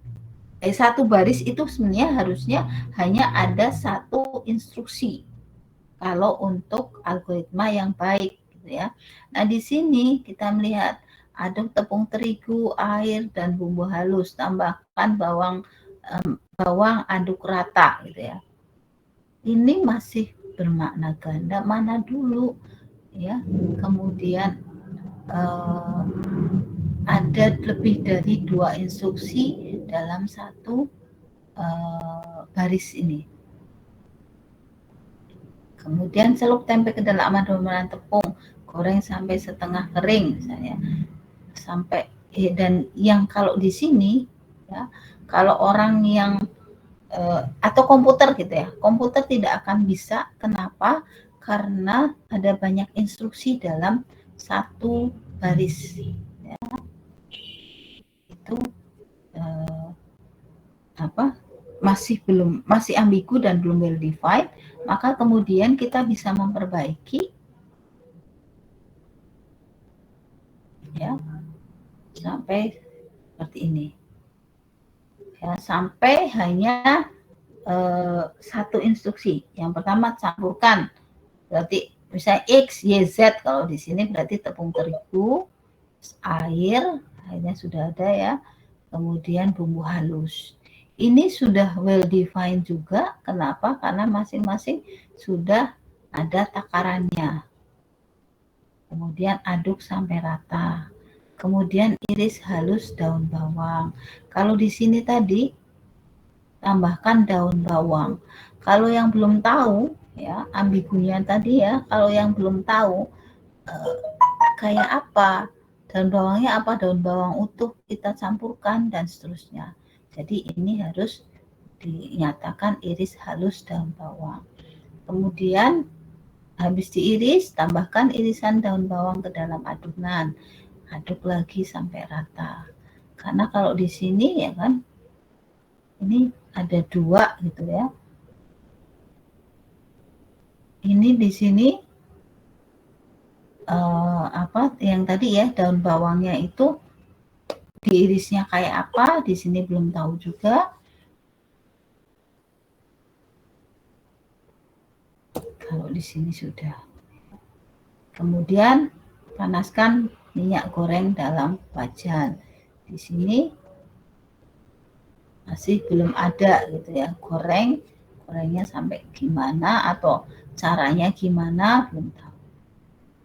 satu baris itu sebenarnya harusnya hanya ada satu instruksi kalau untuk algoritma yang baik gitu ya. Nah, di sini kita melihat aduk tepung terigu, air, dan bumbu halus, tambahkan bawang, aduk rata gitu ya. Ini masih bermakna ganda, mana dulu ya. Kemudian ada lebih dari 2 instruksi dalam satu baris ini. Kemudian celup tempe ke dalam adonan tepung, goreng sampai setengah kering misalnya, sampai, dan yang kalau di sini ya, kalau orang yang atau komputer gitu ya, komputer tidak akan bisa. Kenapa? Karena ada banyak instruksi dalam satu baris ya. Itu masih ambigu dan belum well defined. Maka kemudian kita bisa memperbaiki ya sampai seperti ini ya, sampai hanya satu instruksi. Yang pertama campurkan, berarti misalnya X, Y, Z. Kalau di sini berarti tepung terigu, airnya sudah ada ya, kemudian bumbu halus. Ini sudah well defined juga. Kenapa? Karena masing-masing sudah ada takarannya. Kemudian aduk sampai rata. Kemudian iris halus daun bawang. Kalau di sini tadi tambahkan daun bawang. Kalau yang belum tahu ya, ambigunya tadi ya, kalau yang belum tahu kayak apa, daun bawangnya apa, daun bawang utuh kita campurkan dan seterusnya. Jadi ini harus dinyatakan iris halus daun bawang. Kemudian habis diiris, tambahkan irisan daun bawang ke dalam adonan. Aduk lagi sampai rata. Karena kalau di sini ya kan, ini ada 2 gitu ya. Ini di sini yang tadi ya, daun bawangnya itu diirisnya kayak apa, di sini belum tahu juga. Kalau di sini sudah. Kemudian panaskan minyak goreng dalam wajan. Di sini masih belum ada gitu ya. Gorengnya sampai gimana atau caranya gimana belum tahu.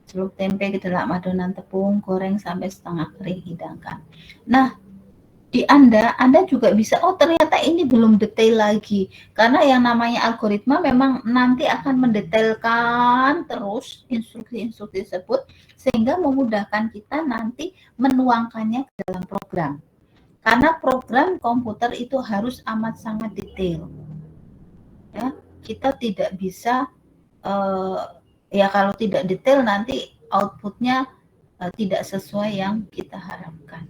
Celup tempe ke dalam adonan tepung, goreng sampai setengah kering, hidangkan. Nah, di Anda juga bisa, oh ternyata ini belum detail lagi. Karena yang namanya algoritma memang nanti akan mendetailkan terus instruksi-instruksi tersebut, sehingga memudahkan kita nanti menuangkannya ke dalam program. Karena program komputer itu harus amat sangat detail. Ya, kita tidak bisa, ya kalau tidak detail nanti outputnya tidak sesuai yang kita harapkan.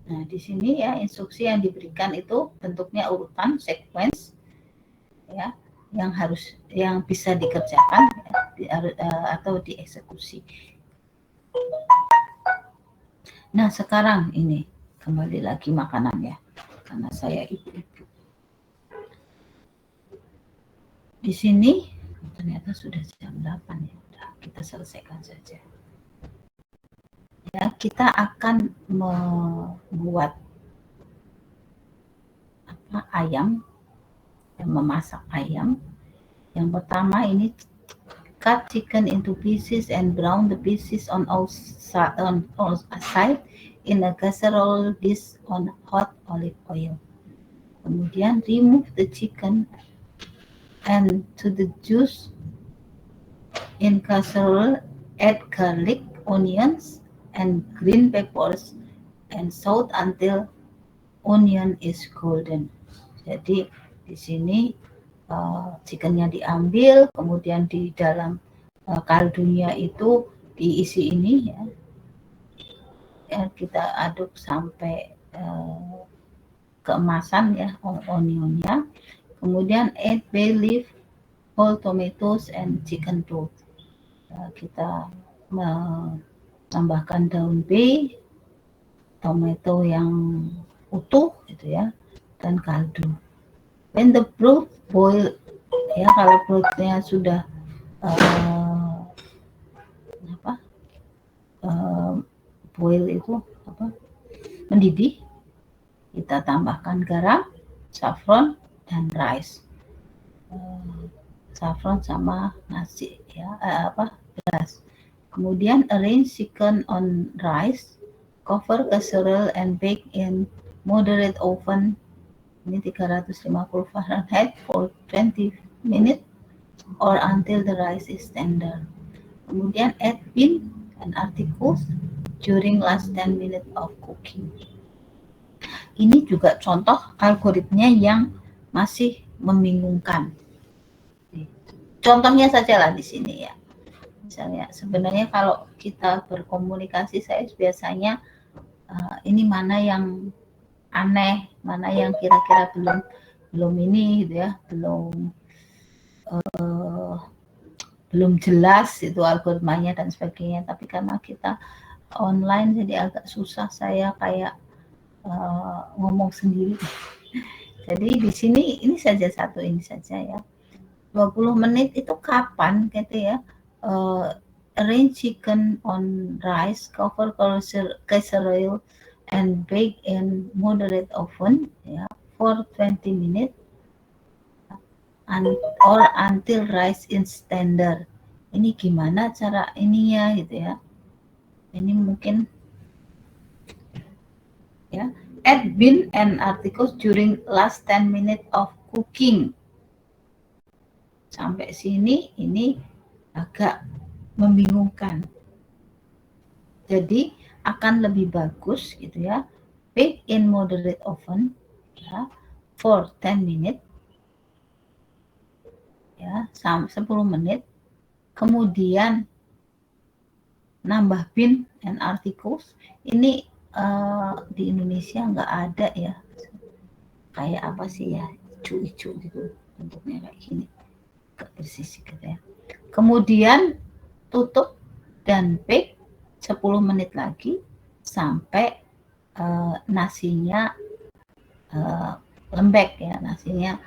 Nah, di sini ya instruksi yang diberikan itu bentuknya urutan sequence ya, yang bisa dikerjakan atau dieksekusi. Nah, sekarang ini kembali lagi makanan ya, karena saya ibu-ibu. Di sini ternyata sudah jam 8 ya. Udah, kita selesaikan saja. Ya, kita akan membuat ayam, memasak ayam. Yang pertama ini cut chicken into pieces and brown the pieces on all sides in a casserole dish on hot olive oil. Kemudian remove the chicken and to the juice in casserole, add garlic, onions, and green peppers and salt until onion is golden. Jadi di sini chickennya diambil, kemudian di dalam kaldunya itu diisi ini ya, kita aduk sampai keemasan ya onionnya. Kemudian add bay leaf, whole tomatoes, and chicken broth. Kita tambahkan daun bay, tomato yang utuh gitu ya, dan kaldu. When the broth boil, ya kalau brothnya sudah boil itu mendidih, kita tambahkan garam, saffron, dan rice. Saffron sama nasi ya, beras. Kemudian arrange chicken on rice, cover casserole and bake in moderate oven, ini 350 Fahrenheit for 20 minutes or until the rice is tender. Kemudian add bean and articles during last 10 minutes of cooking. Ini juga contoh algoritmnya yang masih membingungkan. Contohnya saja lah di sini ya. Misalnya sebenarnya kalau kita berkomunikasi, saya biasanya ini mana yang aneh, mana yang kira-kira belum ini gitu ya, belum jelas itu algoritmanya dan sebagainya. Tapi karena kita online jadi agak susah saya kayak ngomong sendiri. Jadi di sini ini saja satu ini saja ya. 20 menit itu kapan gitu ya? Arrange chicken on rice, cover casserole and bake in moderate oven ya for 20 minutes or until rice is tender. Ini gimana cara ininya gitu ya? Ini mungkin ya, add bean and articles during last 10 minutes of cooking. Sampai sini ini agak membingungkan. Jadi akan lebih bagus gitu ya bake in moderate oven ya, for 10 minutes ya, 10 menit. Kemudian nambah bean and articles. Ini di Indonesia nggak ada ya, kayak apa sih ya, ijo-ijo gitu bentuknya kayak gini, nggak persis gitu ya. Kemudian tutup dan bake 10 menit lagi sampai nasinya lembek ya, nasinya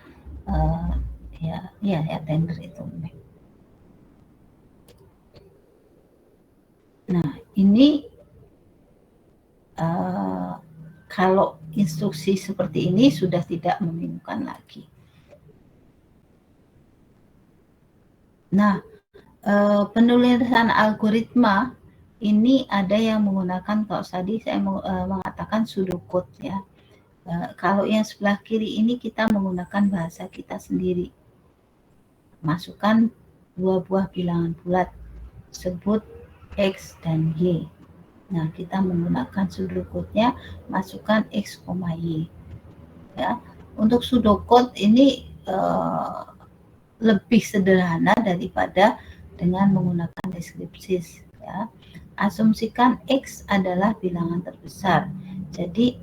ya tender itu lembek. Nah, ini kalau instruksi seperti ini sudah tidak membingungkan lagi. Nah, penulisan algoritma ini ada yang menggunakan, kalau tadi saya mengatakan pseudocode ya. Kalau yang sebelah kiri ini kita menggunakan bahasa kita sendiri. Masukkan 2 buah bilangan bulat, sebut X dan Y. Nah, kita menggunakan pseudocode-nya, masukkan X, Y. Ya. Untuk pseudocode ini lebih sederhana daripada dengan menggunakan deskripsi. Ya. Asumsikan X adalah bilangan terbesar. Jadi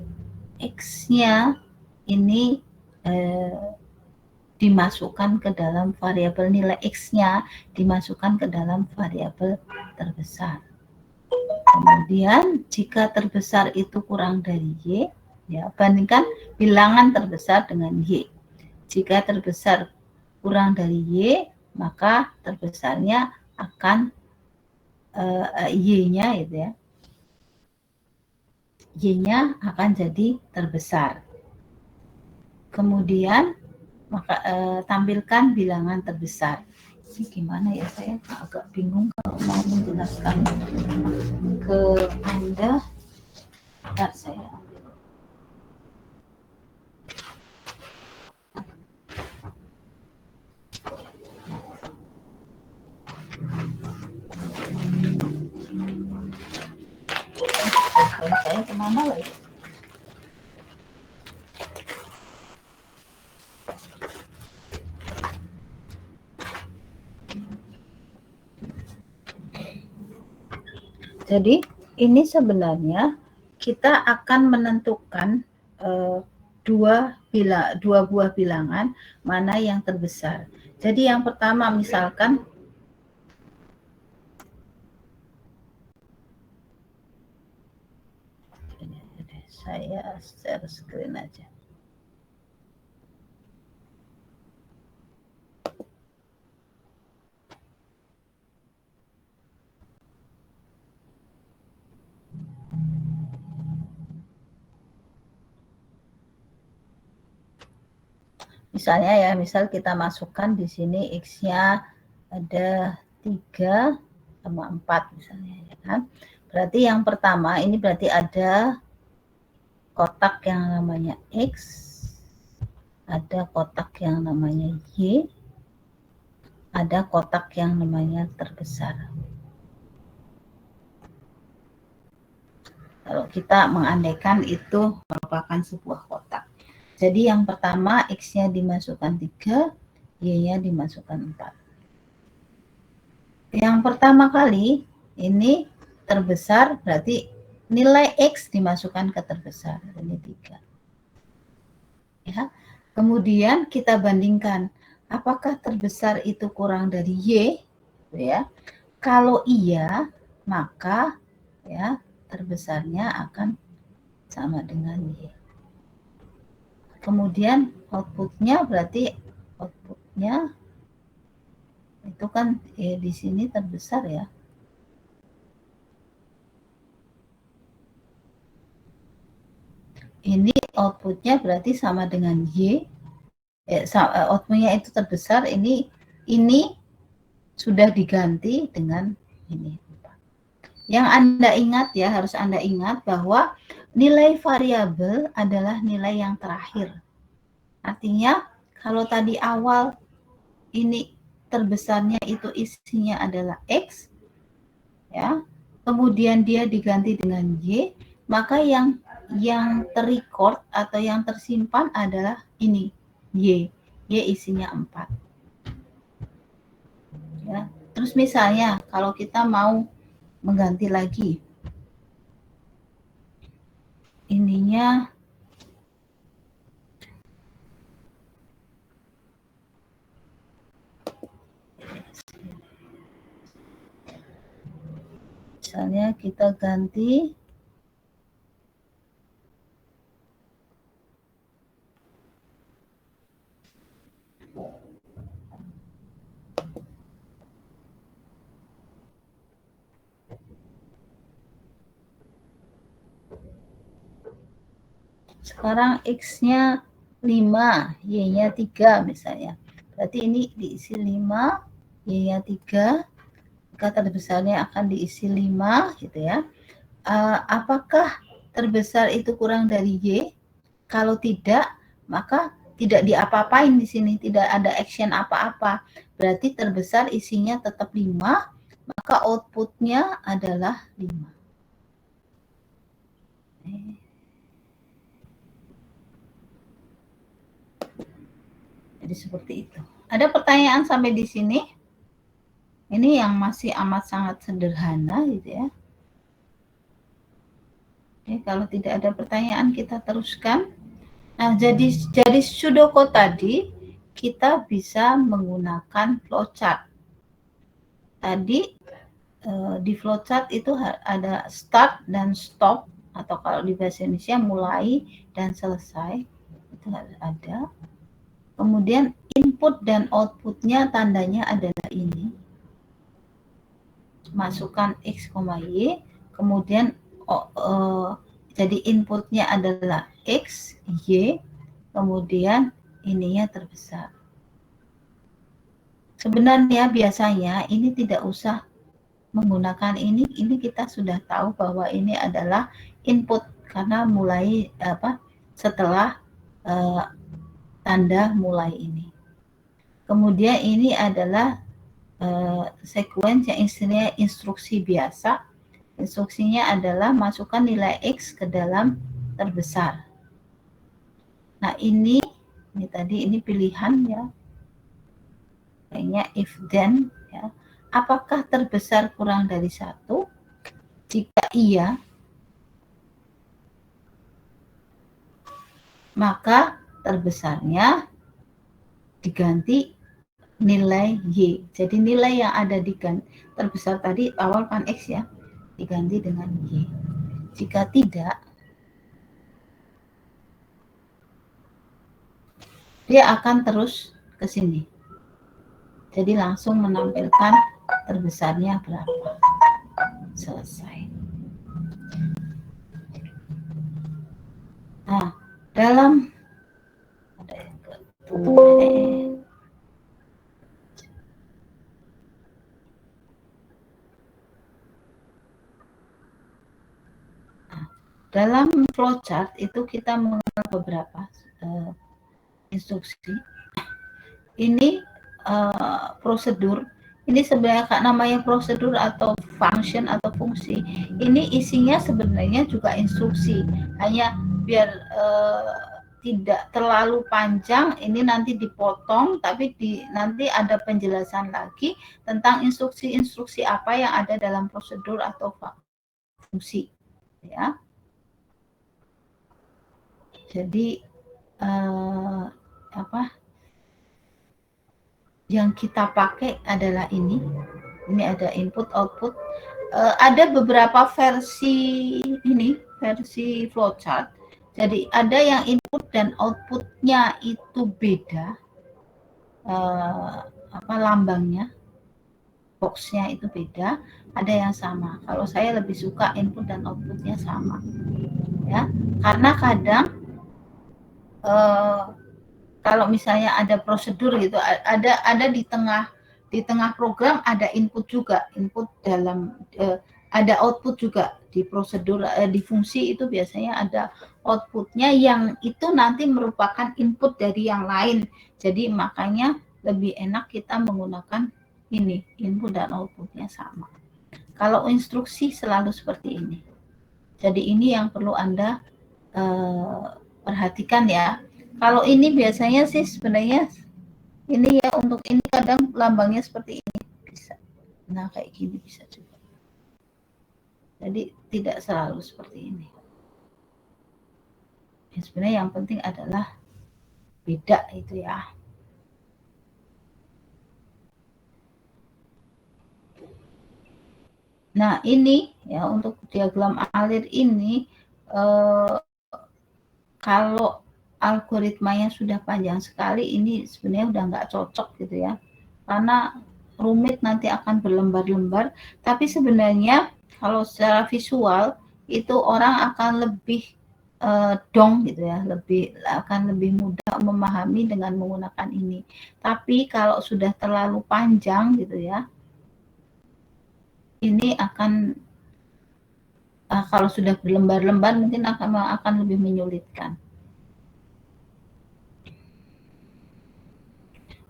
X-nya ini dimasukkan ke dalam variabel, nilai X-nya dimasukkan ke dalam variabel terbesar. Kemudian jika terbesar itu kurang dari Y, ya, bandingkan bilangan terbesar dengan Y. Jika terbesar kurang dari Y, maka terbesarnya akan Y-nya itu ya. Y-nya akan jadi terbesar. Kemudian maka tampilkan bilangan terbesar. Ini gimana ya, saya agak bingung kalau mau menjelaskan ke Anda. Bentar, saya ambil. Saya kemana lagi? Jadi ini sebenarnya kita akan menentukan dua buah bilangan mana yang terbesar. Jadi yang pertama misalkan saya share screen aja. Misalnya ya, misal kita masukkan di sini X-nya ada 3 sama 4 misalnya ya kan. Berarti yang pertama ini berarti ada kotak yang namanya X, ada kotak yang namanya Y, ada kotak yang namanya terbesar. Kalau kita mengandaikan itu merupakan sebuah kotak. Jadi yang pertama X-nya dimasukkan 3, Y-nya dimasukkan 4. Yang pertama kali ini terbesar berarti nilai X dimasukkan ke terbesar, ini 3. Ya. Kemudian kita bandingkan apakah terbesar itu kurang dari Y, ya. Kalau iya, maka ya terbesarnya akan sama dengan Y. Kemudian outputnya berarti outputnya itu kan di sini terbesar ya. Ini outputnya berarti sama dengan Y. Outputnya itu terbesar, ini sudah diganti dengan ini. Yang Anda ingat ya, harus Anda ingat bahwa nilai variabel adalah nilai yang terakhir. Artinya kalau tadi awal ini terbesarnya itu isinya adalah X, ya, kemudian dia diganti dengan Y, maka yang yang terrecord atau yang tersimpan adalah ini, Y. Y isinya 4. Ya. Terus misalnya kalau kita mau mengganti lagi ininya, misalnya kita ganti sekarang X-nya 5, Y-nya 3 misalnya. Berarti ini diisi 5, Y-nya 3, maka terbesarnya akan diisi 5 gitu ya. Apakah terbesar itu kurang dari Y? Kalau tidak, maka tidak diapa-apain di sini, tidak ada action apa-apa. Berarti terbesar isinya tetap 5, maka outputnya adalah 5. Jadi seperti itu. Ada pertanyaan sampai di sini? Ini yang masih amat sangat sederhana gitu ya. Oke, kalau tidak ada pertanyaan kita teruskan. Nah, jadi pseudocode tadi kita bisa menggunakan flowchart. Tadi di flowchart itu ada start dan stop, atau kalau di bahasa Indonesia mulai dan selesai, itu harus ada. Kemudian input dan outputnya tandanya adalah ini. Masukkan X, Y, kemudian jadi inputnya adalah X, Y, kemudian ininya terbesar. Sebenarnya biasanya ini tidak usah menggunakan ini kita sudah tahu bahwa ini adalah input karena mulai setelah tanda mulai ini. Kemudian ini adalah sequence yang istilahnya instruksi biasa. Instruksinya adalah masukkan nilai X ke dalam terbesar. Nah ini tadi ini pilihan ya. Kayaknya if then ya. Apakah terbesar kurang dari 1? Jika iya, maka terbesarnya diganti nilai Y. Jadi nilai yang ada di terbesar tadi awal kan X ya, diganti dengan Y. Jika tidak, dia akan terus ke sini. Jadi langsung menampilkan terbesarnya berapa. Selesai. Nah, dalam dalam flowchart itu kita mengenal beberapa instruksi. Ini prosedur. Ini sebenarnya namanya prosedur atau function atau fungsi. Ini isinya sebenarnya juga instruksi. Hanya biar tidak terlalu panjang, ini nanti dipotong, tapi nanti ada penjelasan lagi tentang instruksi-instruksi apa yang ada dalam prosedur atau fungsi. Ya. Jadi yang kita pakai adalah ini. Ini ada input output. Ada beberapa versi ini, versi flowchart. Jadi ada yang input dan outputnya itu beda, lambangnya, boxnya itu beda. Ada yang sama. Kalau saya lebih suka input dan outputnya sama, ya. Karena kadang kalau misalnya ada prosedur gitu, ada di tengah program ada input juga, input dalam ada output juga di prosedur, di fungsi itu biasanya ada outputnya yang itu nanti merupakan input dari yang lain. Jadi makanya lebih enak kita menggunakan ini, input dan outputnya sama. Kalau instruksi selalu seperti ini. Jadi ini yang perlu Anda perhatikan ya. Kalau ini biasanya sih sebenarnya ini ya, untuk ini kadang lambangnya seperti ini bisa. Nah, kayak gini bisa juga. Jadi tidak selalu seperti ini. Ya, sebenarnya yang penting adalah beda itu ya. Nah, ini ya untuk diagram alir ini kalau algoritmanya sudah panjang sekali, ini sebenarnya udah nggak cocok gitu ya, karena rumit, nanti akan berlembar-lembar. Tapi sebenarnya kalau secara visual itu orang akan lebih dong gitu ya, akan lebih mudah memahami dengan menggunakan ini. Tapi kalau sudah terlalu panjang gitu ya, ini akan kalau sudah berlembar-lembar mungkin akan lebih menyulitkan.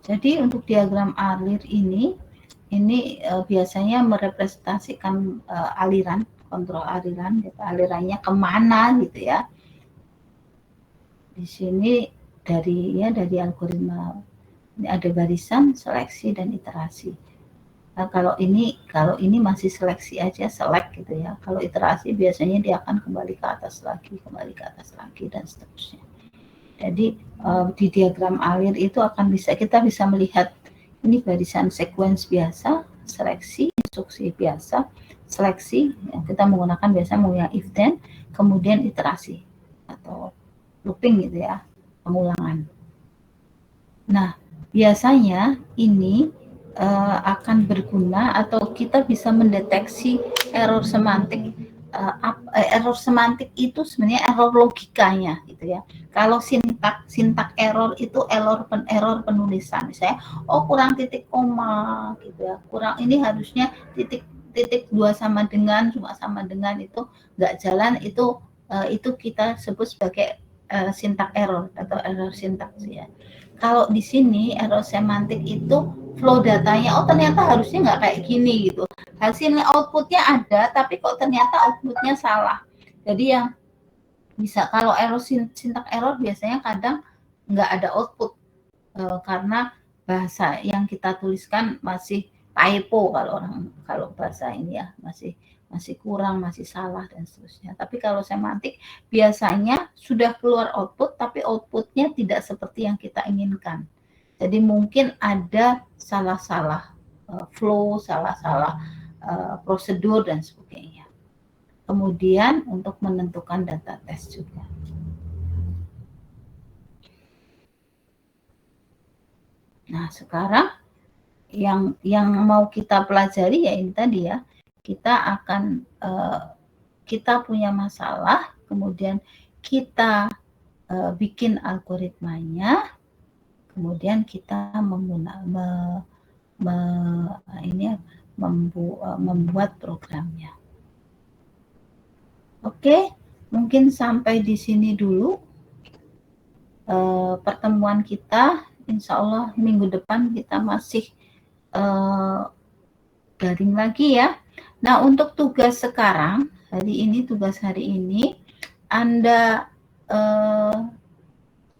Jadi untuk diagram alir ini biasanya merepresentasikan aliran, kontrol aliran, gitu. Alirannya kemana gitu ya. Di sini dari algoritma ini ada barisan, seleksi, dan iterasi. Nah, kalau ini masih seleksi aja, select gitu ya. Kalau iterasi biasanya dia akan kembali ke atas lagi, dan seterusnya. Jadi di diagram alir itu kita bisa melihat ini barisan sequence biasa, seleksi, instruksi biasa, seleksi, yang kita menggunakan if then, kemudian iterasi atau looping gitu ya, pengulangan. Nah, biasanya ini akan berguna atau kita bisa mendeteksi error semantik. Error semantik itu sebenarnya error logikanya gitu ya. Kalau sintak error itu error penulisan, misalnya kurang titik koma gitu ya, kurang, ini harusnya titik 2 sama dengan, cuma sama dengan, itu nggak jalan, itu kita sebut sebagai sintak error atau error sintaks ya. Kalau di sini error semantik itu flow datanya, ternyata harusnya nggak kayak gini gitu. Hasilnya outputnya ada, tapi kok ternyata outputnya salah. Jadi yang bisa, kalau error sintak error biasanya kadang nggak ada output karena bahasa yang kita tuliskan masih typo, kalau bahasa ini ya masih kurang, masih salah, dan seterusnya. Tapi kalau semantik biasanya sudah keluar output, tapi outputnya tidak seperti yang kita inginkan. Jadi mungkin ada salah-salah flow, salah-salah prosedur, dan sebagainya. Kemudian untuk menentukan data tes juga. Nah, sekarang yang mau kita pelajari ya ini tadi ya, kita punya masalah, kemudian kita bikin algoritmanya, kemudian kita membuat programnya. Oke, mungkin sampai di sini dulu pertemuan kita. Insya Allah minggu depan kita masih daring lagi ya. Nah, untuk tugas sekarang, tugas hari ini, Anda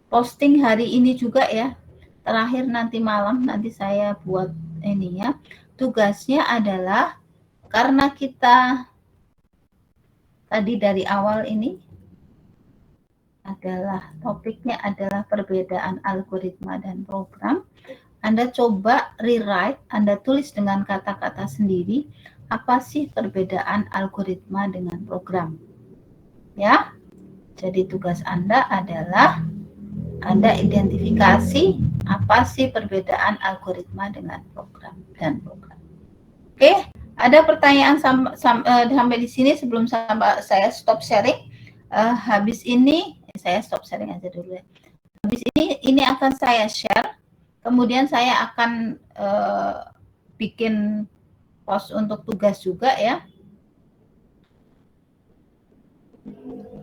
posting hari ini juga ya. Terakhir nanti malam, nanti saya buat ini ya. Tugasnya adalah, karena kita tadi dari awal ini topiknya adalah perbedaan algoritma dan program. Anda coba rewrite, Anda tulis dengan kata-kata sendiri, apa sih perbedaan algoritma dengan program. Ya, jadi tugas Anda adalah Anda identifikasi apa sih perbedaan algoritma dengan program. Oke, ada pertanyaan sampai di sini sebelum saya stop sharing? Habis ini, saya stop sharing aja dulu ya. Habis ini akan saya share. Kemudian saya akan bikin post untuk tugas juga ya.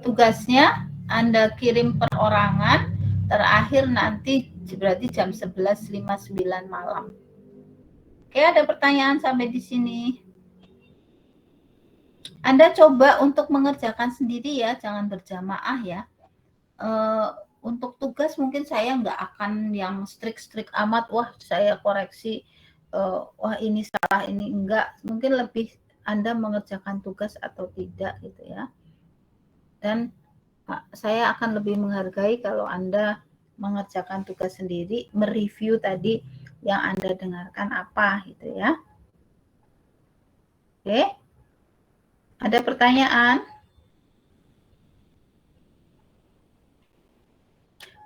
Tugasnya Anda kirim perorangan, terakhir nanti berarti jam 11.59 malam. Oke, ada pertanyaan sampai di sini? Anda coba untuk mengerjakan sendiri ya, jangan berjamaah ya. Untuk tugas mungkin saya nggak akan yang strict amat, wah saya koreksi, wah ini salah, ini enggak. Mungkin lebih Anda mengerjakan tugas atau tidak gitu ya. Dan saya akan lebih menghargai kalau Anda mengerjakan tugas sendiri, mereview tadi yang Anda dengarkan apa gitu ya. Oke, ada pertanyaan?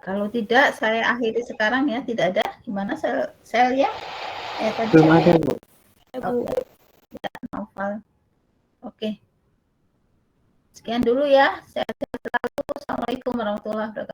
Kalau tidak, saya akhiri sekarang ya. Tidak ada. Gimana sel ya? Belum ada, Bu. Oke. Ya, Novel. Oke. Sekian dulu ya. Sehat-sehat selalu. Assalamualaikum warahmatullahi wabarakatuh.